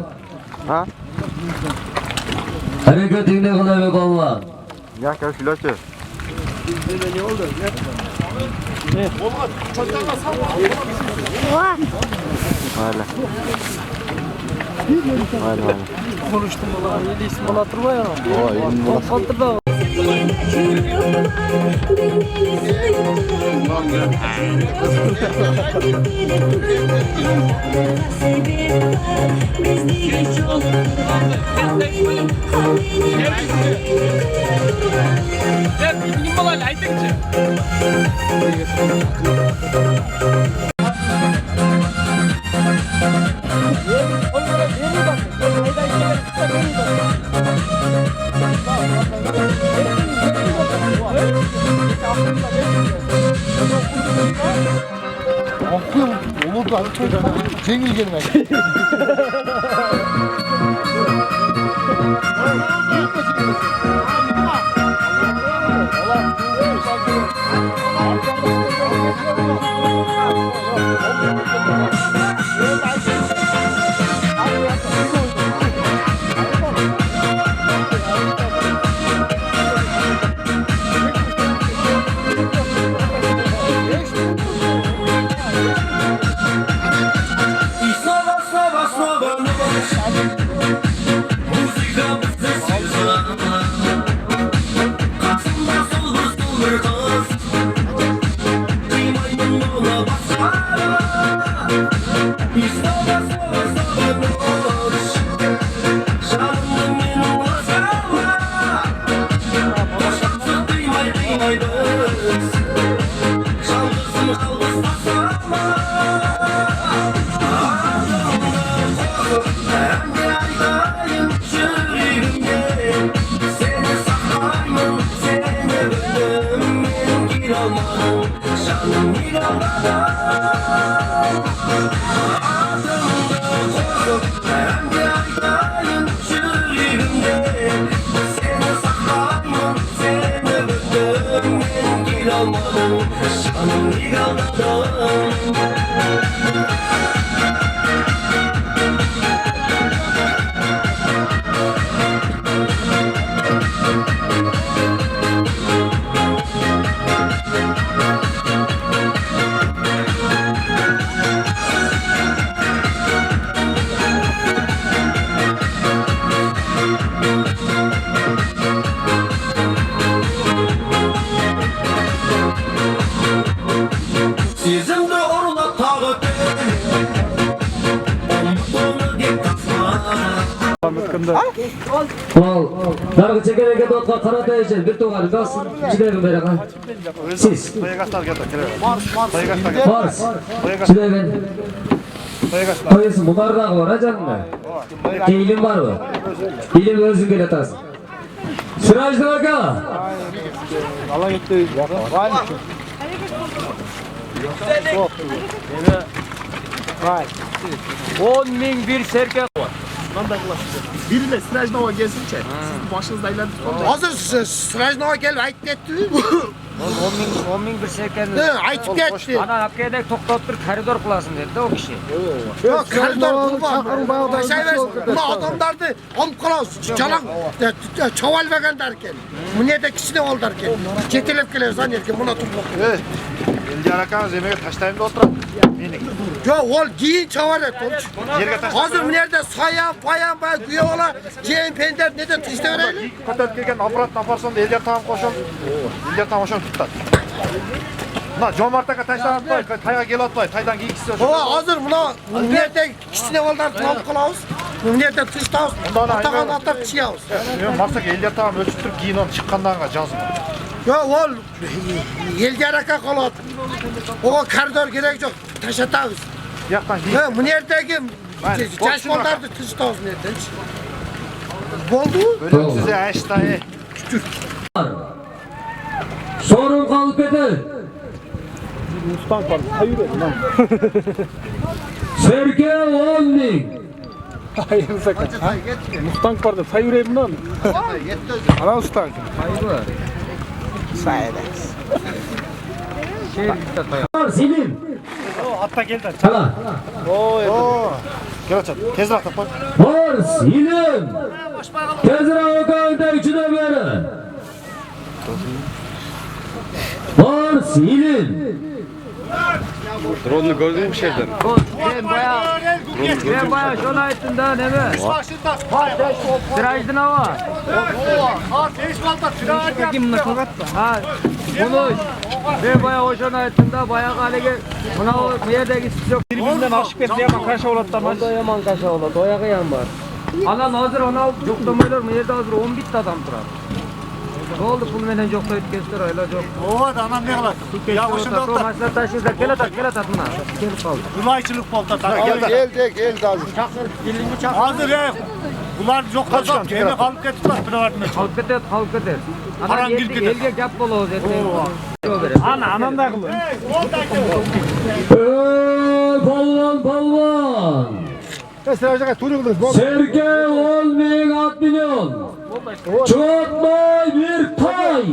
Аракетиңди кыл эме балла. Яка сүйлөчү. Konuştum valla, yedi isim bana hatırla ya. Hatırla. Benim bana aydıkça. Cengiz gelmez. Al. Dargı çekerek otga karata eşer. Bir tuğanı kalsın. Çideğin beri kal. Siz. Mars. Çideğin. Koyuyorsun. Bunlar da var ha canında. İlim var mı? İlim özün gel atasın. Sırajdı baka. Allah gitti. Vay. 10.000 bir serke var. Birine Sırajnova gelsinçe. Sizin başınızda aylandı. Hazır Sırajnova gel ayıp etti. 10.000 bir serkenin. Ayıp etti. Ana Hakkı'da toktottur koridor kılasın dedi de o kişi. Yok koridor kurban. Şey versin. Bu adamlardı alıp kalavuz. Çalak çaval vegan derken. Bu ne de kişi de ol derken. Çetilip gelir zannederken buna tutmak. Evet. Eldi arakanız yemeğe taşlarında oturalım. Yok ol giyin çavar et. Hazır nerede sayan payan güye ola giyin pender ne de tışta verelim. Katat kelgen aparat naparsan da elder tamam koşun. Elder tamam koşun tuttat. Na Jomartaka taşlar atpay, tayga gel atpay, taydan giyin kişi olsun. Hazır buna nerede kişi ollar tutup kalavuz. Nerede tıştağız. Atagan atar çiyavuz. Marsak elder tamam ölçütürüp giyin onu çıkkandan жазым. Yok ol eldi araka kalat. O koridor gerek yok. Taş atağız. Yaktan giyin. Bu neredeki yaş kollardı tıştağız nereden? Boldu. Böyle size eştayı. Sorun kalıp eder. Mustang var. Hayır lan. Serke 10.000. Hayır sakın. Mustang vardı. Hayır evimden. Ana Mustang. Hayır. Sayede. Silim. Hatta gel de. Hala. Oo. Gel açalım. Tez rakta koy. Var silim. Tezra okağında üçüne beri. Var silim. Drone'u gördün mü şeyden? Ben bayağı şuna ettim daha ne be? Sırajdı ne var? Ha, bunu ben bayağı hoşuna ettim daha bayağı hale gel. Buna o yerdeki yok. Birbirinden aşık etmeye kaşa olattan. Onda yaman kaşa olat, o yağı yan var. Anan hazır ona yoklamaylar mı? Yerde hazır 10 bitti adam durar. Ne oldu pul menen yokta etkisidir öyle yok. Oo da anam ne kadar? Ya başında otar. Maçlar taşırsa gel atat buna. Gelip kaldı. Hümayçılık bolta tak. Gel hazır. Dilini çak. Hazır ya. Bunlar yok kazak. Yemek alıp getirdiler. Halk edet. Ana elge gap bolo dedi. Anam da kılıyor. Palvan. Serke 10.000 at milyon. Çoğutmay bir tay.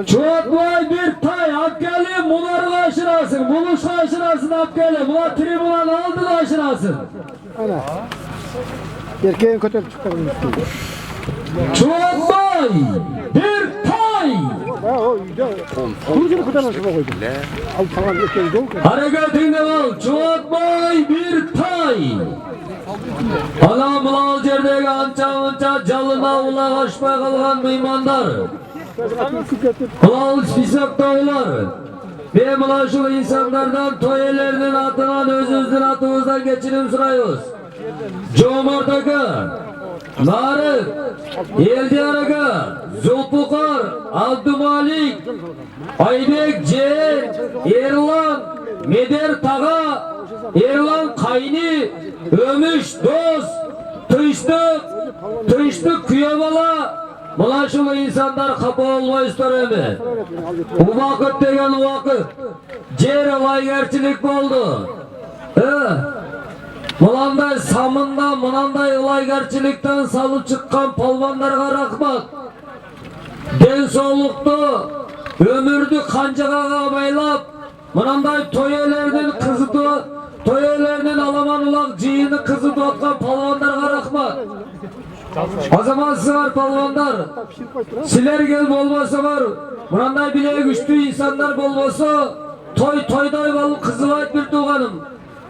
Çoğutmay bir tay. Hakkalim bunları kaçırasın. Bunu kaçırasın Hakkalim. Buna tribunal aldı kaçırasın. Erkeğin kötü çıktı. Çoğutmay bir tay. Hareketinde ol. Çoğutmay bir tay. Anam ulal yerdeki ança calına ulağaşmaya kalgan meymanlar. Ulal pisak dağlar. Benim ulaşılı insanlardan toyelerinin atından özümüzün atımızdan geçirim sırayız. Comartaka, Narık, Eldiyaraka, Zulpukar, Abdümalik, Aybek, Ceher, Erlan, Meder Tağa, Erlan Kayni, Ömüş, Dost, Tıştık, Kuyabala, bulaşılı insanlar kapı olmayızlar emi. Bu vakit degen vakit, Ceher laygerçilik oldu. Bulanday samında, mınanday laygerçilikten salı çıkkan palvanlarga rahmat. Densoluktu, ömürdü kancağa baylap, mınanday toyelerinin alaman ulak cihini kızı dotkan palvanlarga rahmat. O zaman siz var palvanlar, siler gel bolmasa var, mınanday bile güçlü insanlar bolmasa, toyday balık kızılayt bir tuğanım.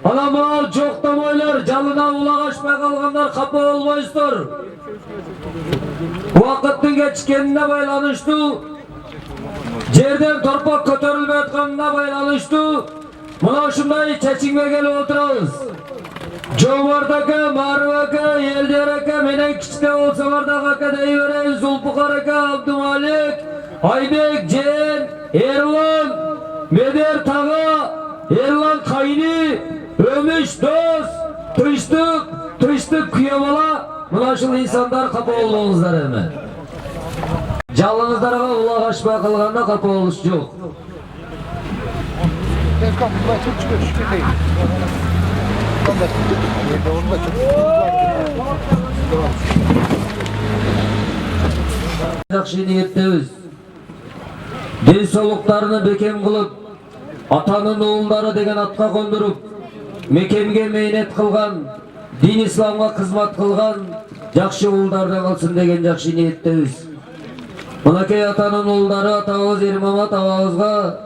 Alamal çoktamaylar, calına ulağaşmaya kalganlar kapı olmayızdır. Vakıttın geçkenine baylanıştı. Cerden torpak kötörülme etkanına baylanıştı. Buna şunday çeçinme gelip oturağız. Cömert aka, Maruf aka, Eldar aka, menen kichkina bo'lsalar aka deyveraymiz. Zulfiqar aka, Abdumalik, Aybek, Jen, Erlon, Meder tağa, Erlon qayni, Ömüş do'st, Tırıştık kuyamala. Mına şul insanlar kapı olduğunuzlar hemen. Canlınızlara ulaq aşma kılganda kapı oluş yok. Yaxşı niyetteyiz. Dil soluklarını bekem kılıp, atanın oğulları degen atqa kondurup, mekemge meynet kılgan, din İslam'a hizmet kılgan, жақшы oğullardan kalsın degen жақшы niyetteyiz. Mınakey atanın oğulları atağız Ermamat ağızga,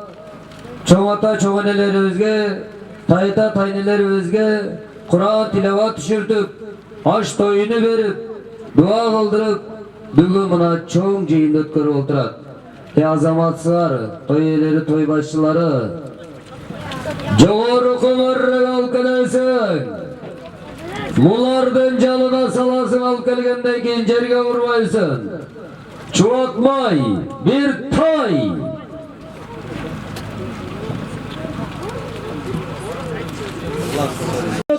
çoğ ata çoğ eneleribizge, tayta tayneleribizge, Kur'an tilavat düşürtüp, aş toyunu verip, dua kıldırıp, bugün mına çoğun jeyinde ötkörüp oturat. Azamatçılar, toy eleri, toy başçıları, Joğoru kumarrık alkıdaysın. Mulardan canına salasın alıp gelgenden keyin jerge vurmaysın. Çuvatmay, bir tay.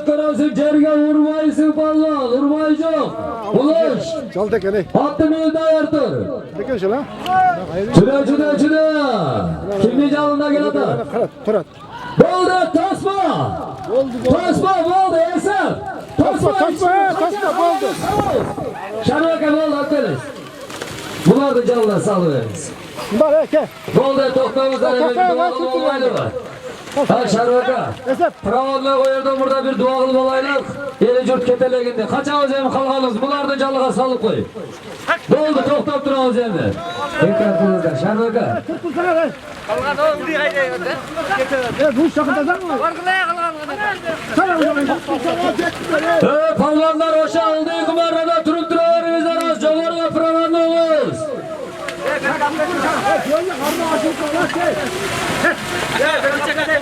Karasın jerge vurmaysın balla, vurmayacak. Ulaş. Çal tekeni. Hattını elde ayartır. Tekeni şuna. Çıra. Kimli canına gel ata. Turat. Boldu tasma. Tasma boldu Esef. Tasma boldu. Şarvaka boldu Akdeniz. Bunlar da canına salıveriniz. Boldu toktağımızdan hemen bir dua kılıp olmaydı mı? Ha Şarvaka. Pravodla koyardan burada bir dua kılıp olaylık. Yeni jurt keteleginde. Kaçağız hem kalganız. Bunlar da canlığa salıp koyup. Boldu toktap durağız hem de. Tekrar kılızda. Şarvaka. Kalgan oğlum diye haydi. Bu şakıdadan mı? Var kılaya kalgan. Palvanlar hoşa aldı. Kumarada turup durarız araz. Joğorga pravanlığımız.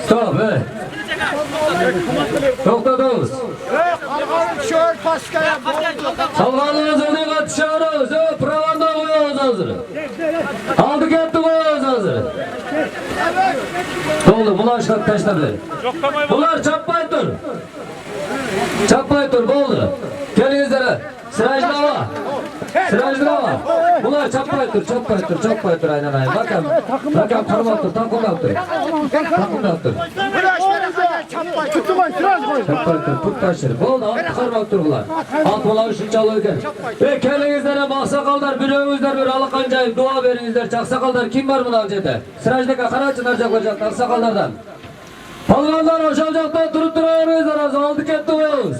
Stop be. Toktadınız. Salvanınız ödüğü atışarız. Pravanda koyuyoruz hazır. Aldık etti koyuyoruz hazır. Doldu. Bunlar şart taşladı. Bunlar çapmayı dur. Çapmayı dur. Doldu. Gelinizlere. Sırajlama. Sırajlama. Bunlar çapmayı dur. Aynen. Bakın parmak dur. Takımda dur. Çapmayı dur. Put taşır. Boldu. Alt parmak dur bunlar. Alt bola ışın çalıyorken. Ve gelinizlere mahsakallar. Bürüğünüzler bir alıkancayım. Dua verinizler. Çaksakallar. Kim var buna avcete? Sırajlıka karaçınlar çakılacak. Aksakallardan. Palvanlar hoşalacaktan durup durarız arası. Aldık etti koyuyoruz.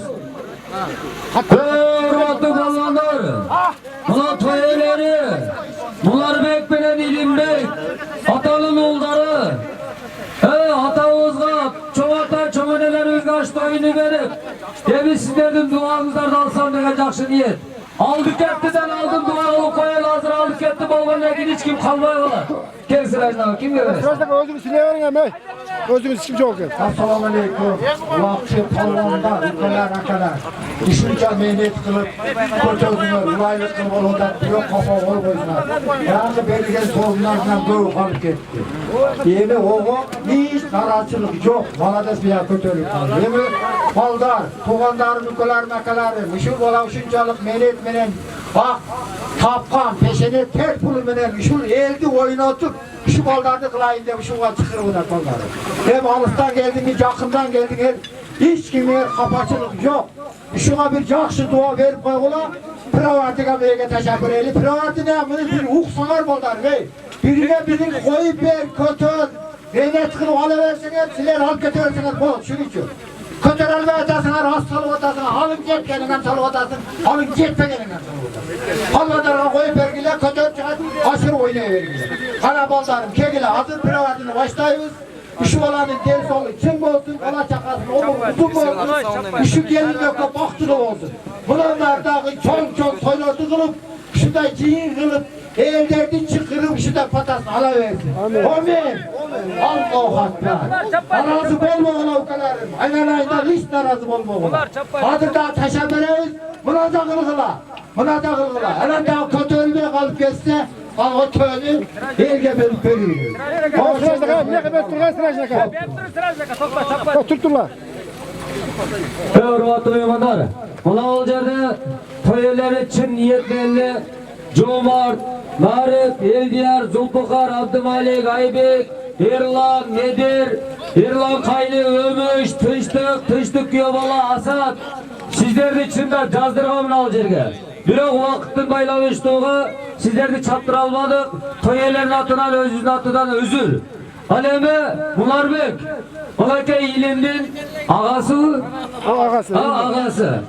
Hürmetli palvanlar. Bunlar toyeleri. Bunlar bekbelen ilimbek. Atanın oğulları. Atağızga, çoğata, çoğunelerimizge aç toyunu verip. Demin sizlerden duanızlardan alsam degen жақшы niyet. Aldık ettiden aldım dua olup koyal hazır aldık etti bolgan lekin hiç kim kalmay olar. Kel Sırajnama kim görür? Sırajnama özünü sileverin hemen. Özünüz kim çok gel. Assalamu alaikum. Ulaqçı palvonlar, ülkeler, akalar. Düşünce mehnat kılıp, ko'tözünür, ulaylık kılıp olundan yok kafa ol koydular. Yani belirgen sorunlardan doğu kalıp gitti. Yemi oğu hiç naraçılık yok. Malades bir kötülük. Yemi baldar, tuğandar, ülkeler, akaları, müşür olan şuncalık mehnat menen, bak, tapkan, peşene ter pulu menen, müşür eldi oynatıp, şu baldardı kılayın demiş, şuna çıkır olar baldarı. Hem alıftan geldiniz, yakından geldiniz, hiç kimeye kapaçılık yok. Şuna bir жақшы dua verip koyula, Piravartı'ya birine teşekkür eyle. Piravartı ne yapınız? Bir uksanar baldarı bey. Birine birini koyup ver, kötür, reyne tıkılıp alıversiniz, siler alıp götürürsünüz, bol, şunu için. Kötür alıp atasınlar, hastalık atasınlar, alın jet gelingen salık atasın, alın jet gelingen salık atasın. Halvadarına koyup vergiler, kötür çıkart, aşırı oynayıvergiler. Kana baldarım, kegile, hazır Piravartı'nı başlayız. Şu olanın ders olur, kim olsun, ola çakasın, olur, uzun olsun, şu gelin yok, baktırı olsun. Bunlar da çok toylardı kılıp, şurada ciğin kılıp, evlerden çıkırıp, şurada patasını alaversin. Amin. al ovqatlar. Narazı bolmag'an ukalarim, aylanayda hech narazı bolmag'an. Hozirda tashlab beramiz, bunaqa qilg'ila. Bunaqa qilg'ila. Ana ko'tarilmay qolib ketsa, alg'a to'ni elga berib beramiz. Hurmatli mehmonlar, mana bu yerda to'ylar için niyetli Cumart, Marif, Eldiyar, Zulfiqar, Abdumalik, Aybek, Erlan, Nedir, Erlan Qayli, Ömüş, Tıştık Yobala, Asad. Sizlerdi içinde jazdırgam mana bu yerga. Biroq vaqtning baylanıştığı sizlerdi çaptıra almadık. To'ylarning atidan, o'zingizning atidan özür. Alemi Mularbek, Malaka ilimdin ağası mı? Ağası. Ağası.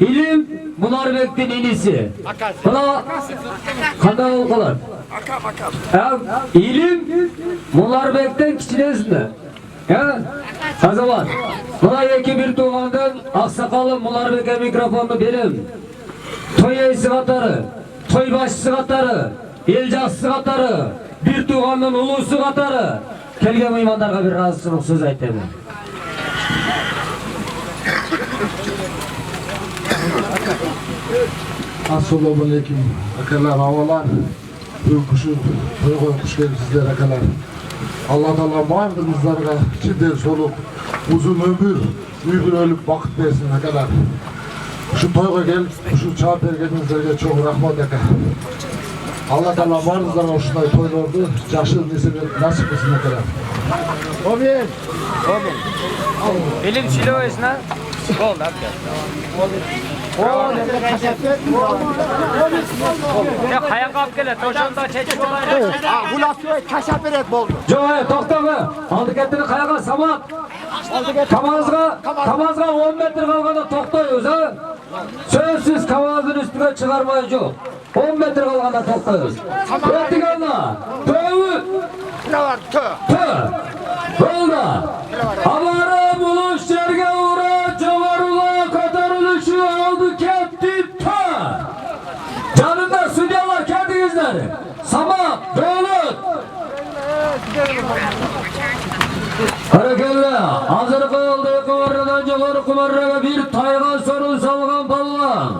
İlim Mularbek'tin inisi. Buna qanday o'qilar? İlim Mularbek'ten kichkinasini. Azamat. Buna iki bir tuğandan Aqsaqalım Mularbek'e mikrofonu berim. To'y esi qatori, to'y boshchisi qatori, el jaxshisi qatori, bir tuğandan ulusi qatori kelgan mehmonlarga bir razıchilik so'z aytaman. Assalomu alaykum akalar, avalar. Bu shu to'yga xush kelibsizlar akalar. Alloh taolo barchalarga chin soluq, uzun ömür, uyg'ur o'lib vaqt bersin akalar. Şu to'yga kelib, shu chap berganingizlarga cho'ng rahmat aka. Allah taolo barchalarga shunday to'ylarni yaxshi nasib qilsin akalar. Amin. Amin. Bilim siloyesna. Oldu aka. Ya qayoqqa olib keladi? To'shonda chechib oladi. Bu lafni kashab beradi bo'ldi. Jo'y, to'xtama. Oldi ketdini qayoqqa? Samat. Kamazga 10 metr qolganda to'xtaymiz, ha? So'zsiz kamazning ustiga chiqarmay yo'q. 10 metr qolganda to'xtaymiz. O'tganlar. To'yib. Bilavar tö. Bo'ldi. Avara buluş yerga ura, jo'g'arula ko'tarilishi oldi ketdi. Janimda sudyalar keldingizlar. Samat, Davlat. Harakatlar, hozir qoldi qo'rradan jo'g'ari qumarraga bir tayga so'ril solgan polvon.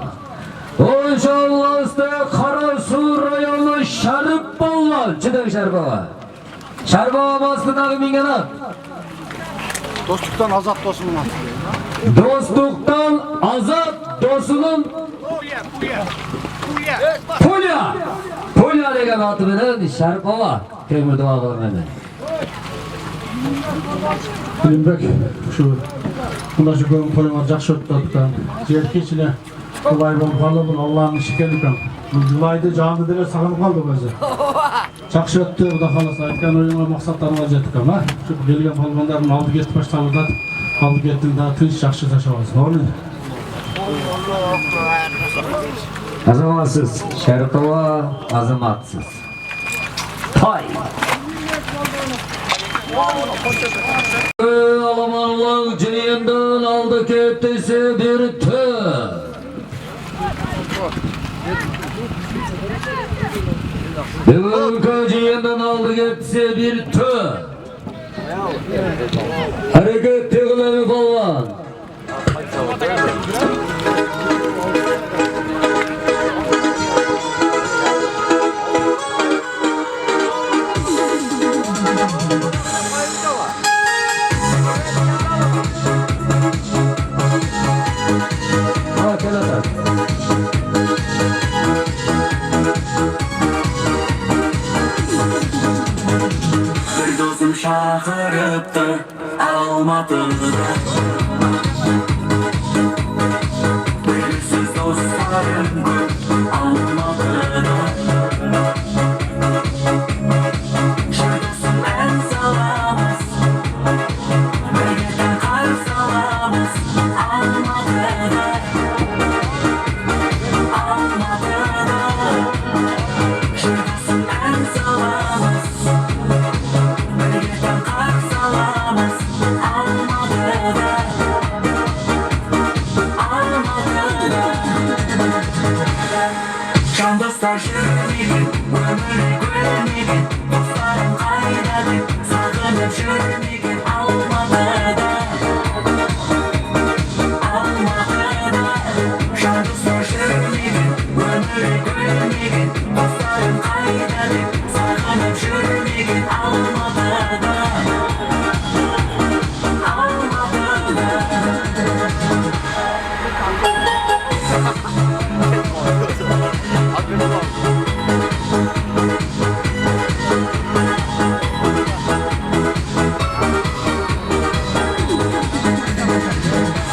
Inshaalloh usta Qarasuv rayoni Sharif polvon, chidang Sharifova. Sharifova mastidagi minganat. Dostluktan azat do'sumun. Dostluktan azat do'sumun. Polya degan oti bilan Sharifova temir duo qilaman. Bilinbek shu bunaqa ko'm to'ylar yaxshi o'tdi. Jerkichlar Qulay bo'lib qoldi, bu Allohning ishi kelgan. Bu Julayda jonli deb saqlanib qoldi o'zi. Yaxshi o'tdi, xudo xolasa aytgan o'yinlar maqsadlarimga yetdik ama. Shu kelgan polvonlarning oldiga yetib boshlamada oldiga yetdingda tinch yaxshi tashlaymiz. To'g'ri? Azamatsiz, Sharifova azamatsiz. Toy. Alamanlar ciniyinden aldı kettisi bir tür. Bugünkü ciniyinden aldı kettisi bir tür. Hareket teğlemi falan. Gözüm şahırıptı Almatı'da Belirsiz dostlarım Almatı'da Şurdusun en salamız Bölgeden kar salamız Almatı'da Şurdusun en salamız Dostlar şürmedi, ömürü gülmedi Dostlarım kaynadı, sakın Sakınıp çürümeyken almadıda Almadıda Şarkıslar çürümeyken Ömüre gülmeyken Dostlarım kaynadık Sakınıp çürümeyken almadıda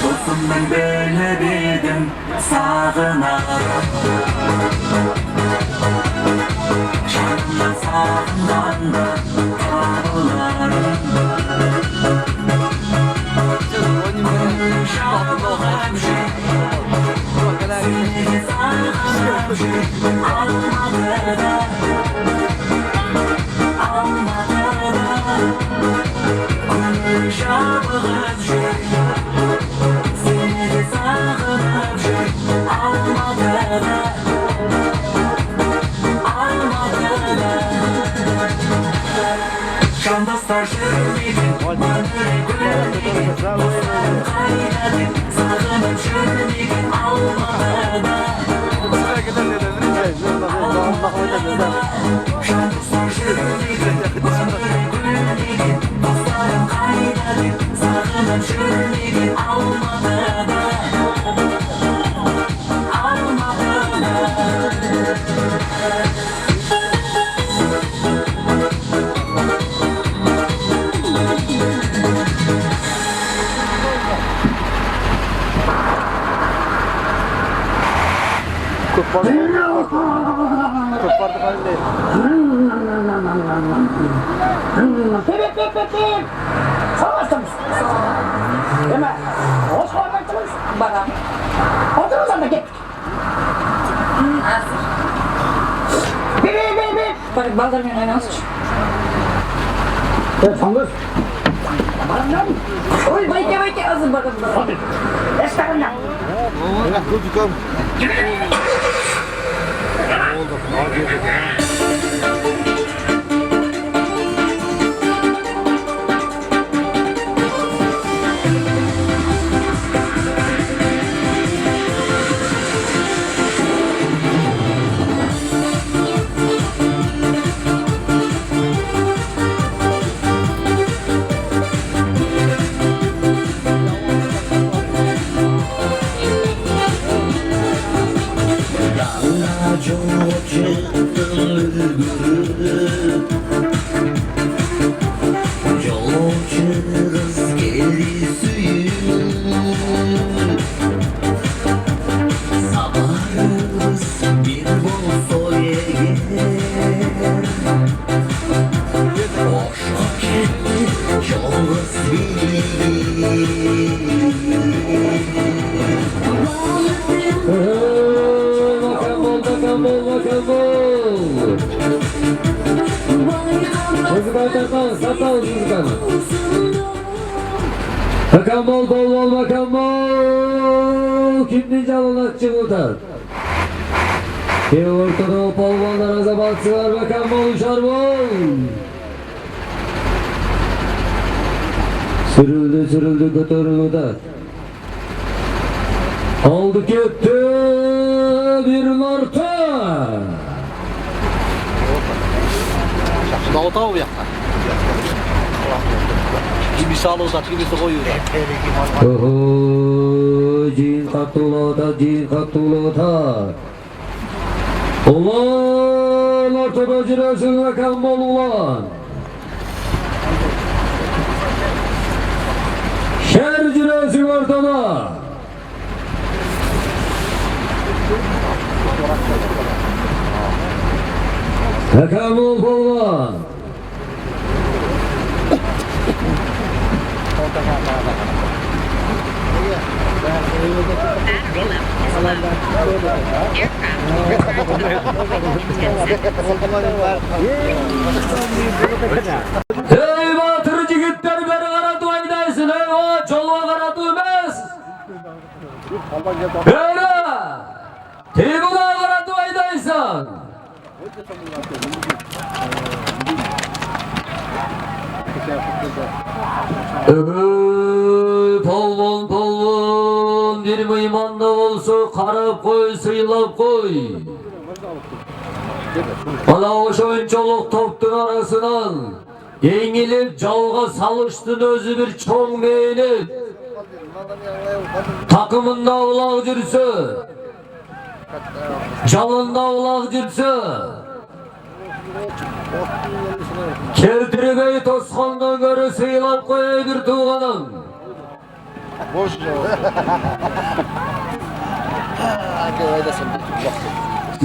Dostum ben böyle bildim sağınarım Şarkıya sağından da kavlarım Şarkılarım şey Seni sağınarım şey Almadı da Almadı da Konuşamadığım şey Seni sağınarım şey Almadı da Almadı da Can dostlar çürümeyken Ömüre gülmeyken Dostlarım kaynadık Sakınıp çürümeyken almadı da Can dostlar çürümeyken Ömüre gülmeyken Dostlarım kaynadık Sakınıp çürümeyken almadı da Almadı da Hep. Savaştınız. Değil mi? Hoş geldiniz. Bana. Oturun sen de git. Bir. Bak bazılarının önüne nasıl? Evet, sandır. Bakalım. Oy, bayke azın bakalım. Hadi. Estağfurullah. Bakan bol bakan bol kimdi canına çıkıltar. Bir ortada polvanlara zabatsılar bakan bol uçar bol. Sürüldü götürüldü. Aldı gitti bir martı. Dağıta o yakta. Kimisi alırsa kimisi koyuyor. Oho, cin katulota. Ulan ortada cirasın bakan bol ulan. Şer cirasın ortada. Bakan bol ulan. Hey batırıcı gitler beri karatu aydaysın. Hey o çoluğa karatu emez. Böyle. Tebuna karatu aydaysın. Polvon bir mıymanda olsa karıp koy, sıylap koy. Ana oşo oyunçoluk toptun arasından yengilip jalga salıştın özü bir çoğun beğenip takımında ulak жүрсө jalında ulak жүрсө keltiribey tosqondan görü sıylap koy bir tuğanım.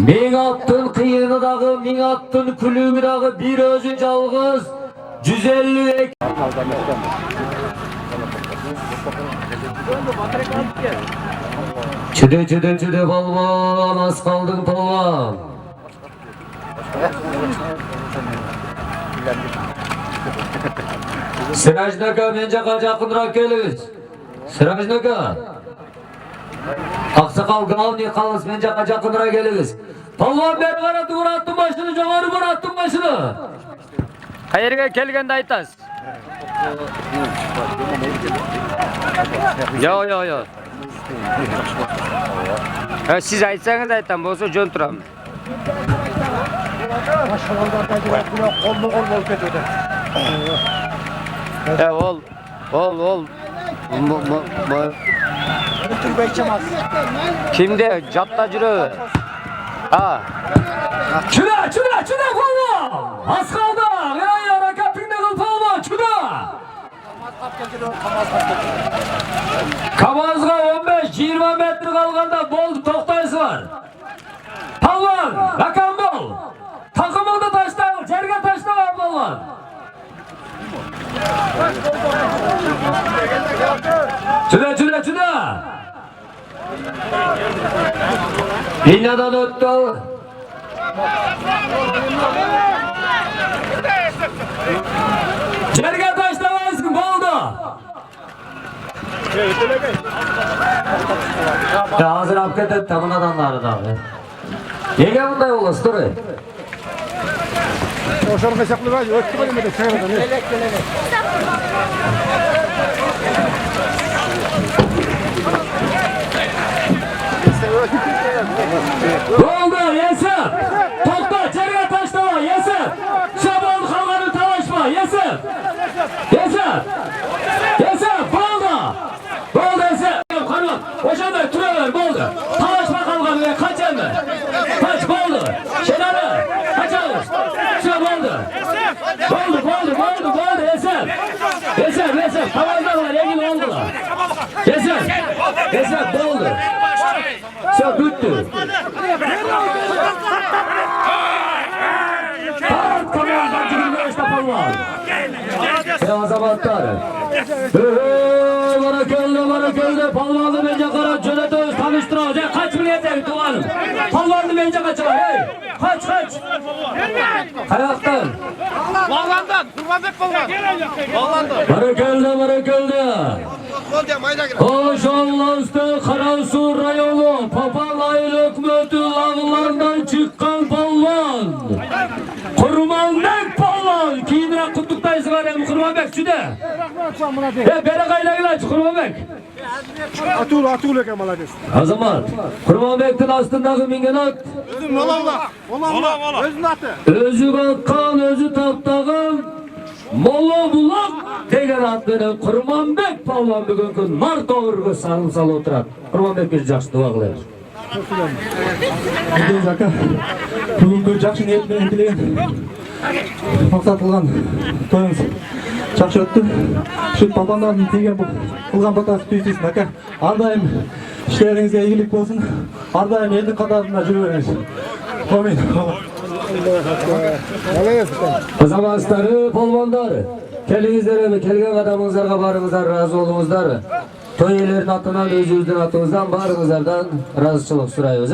Мен аттын кыйыны дагы, мен аттын күлүмү дагы bir өзү жалгыз 152. Çüde balvan, az kaldın balvan. Sirajnaka, men jaqa jakınırak keliniz. Sirajnaka. Aksakal Gavni kalız, men jaqa jakınırak keliniz. Balvan beri qaratu, vur attın başını, joğarı vur attın başını. Qayerga kelganda aytasiz? Yo. Siz aytsangiz aytam, bo'lsa jo'n turaman. Ol. Kimde? Jatta жүрөбү? Ha. Çüde balvan. Az kaldı. Ya rakatında kıl balvan. Çüde. Kamazga 15-20 metre kalganda boldu toxtaysızlar. Balvan, rakam bol. Takımında taşlayın, jerge taşlayın balvan. Çüde. Linadan öttü. Jerge taşlamayısın, boldu. Ya hazır apket et, tamın adamları da. Nege bunday olası, dur. Oşarım hesaplı var, öttü benim de çayırda ne? Oldu, yesin. Tokta, jerge taşlama, yesin. Şaban kalkanı talaşma, yesin. Boldu yesin. Kanun, oşanda türever, boldu. Talaşma kalkanı, kaç emmi. Kaç, boldu. Şenarı, kaçalım. Şu boldu. Boldu, yesin. Tamamlar var, ilgili oldular. Yesin, boldu. Şu bitti. Tart kameradan çıkılıyor işte palvan. Ya zamanlar. Bana geldi. Palvanı bence kara cönetöz tanıştırıyor. Kaç milyetten tuvalım. Palvanı bence kaçar. Hey. Kaç. Ayaktan. Bağlandan, Kurbanbek Balvan. Bana geldi. Hoş Allah'ın Karasu rayonu Papalaylı hükümeti lağlardan çıkan balvan. Kurbanbek balvan. Kiyinire kutluktayız var ya Kurbanbek şude. Bere kaylayla Kurbanbek. Atul kemalades. Azamat. Kurbanbek'tin astındaki mingenat. Ola. Özün atı. Özü bakkan, özü taptağın. Molla bulak деген атпенен Kurbanbek palvan бүгүnkү нар тоогурга салым салып отурат. Kurbanbekке жакшы дуа кылайбыз. Бүгүнкү жакшы ниет менен тилеген максат кылган тоюңуз жакшы өттү. Ушул балбандардын тийген кылган батасы түйсүсүн ака. Ар дайым иштериңизге ийгилик болсун. Ар дайым элдин катарында жүрө бериңиз. Амин. Azamastları, polvonlar, kelingizler, kelgen adamыңыздарга barыңыздар razı болуңуздар. Toy ellerin atынан, özünüzdün atыңızdan barыңızlardan razıçılık surayız.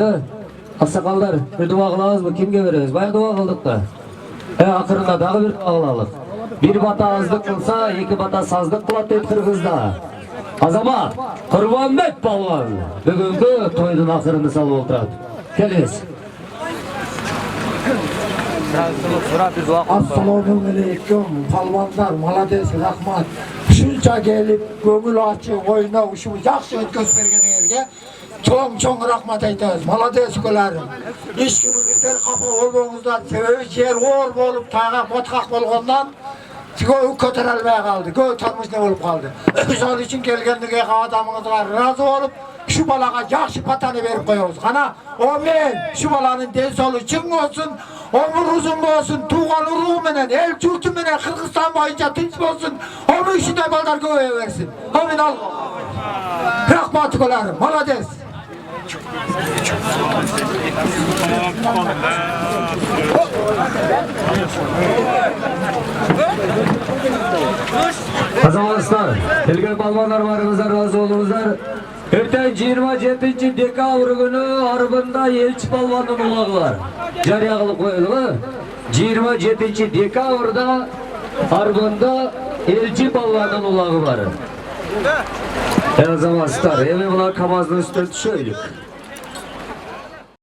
Aksakallar, bir dua kılavuzmu? Kimge veririz? Bayağı dua kıldık da. Akırında dağı bir dua kılalık. Bir bata azlık kılsa, iki bata sazlık kılat deyip Kırgızda. Azamat, Kurbanbek palvan. Bugünkü toydun akırını salıp oturат. Keliniz. Assalomu alaykum, palvonlar, malades, rahmat. Shuncha kelib, ko'ngil ochib, o'ynab, shu yaxshi o'tkazib berganingizga cho'ng rahmat aytamiz. Malades ukalarim. Hech kimingizlar xafa bo'lmangizlar. Yer o'r bo'lib, tag'a botqaq bo'lgandan Ko'y ko'tarolmay qoldi, ko'y turmushda bo'lib qoldi. O'zing uchun kelgandiga odamingizga rozi bo'lib, shu bolaga yaxshi patani berib qo'yamiz. Qana, amin. Shu bolaning densoli chin bo'lsin, umr uzun bo'lsin, tug'an urug' bilan, el yurti bilan Qirg'iziston bo'yicha tinch bo'lsin. Amin shunday bolalar ko'payaversin. Amin Alloh. Rahmat qo'larim. Malades. Azamlar, kelgan palvonlar barimizdan rozi bo'lingizlar. Ertaga 27 dekabr kuni Arbinda elchi palvonning ulog'i bor. Jariya qilib qo'yildi. 27 dekabrda Arbinda elchi palvonning ulog'i bor. Azamlar, endi bular kamazning ustiga tushaylik.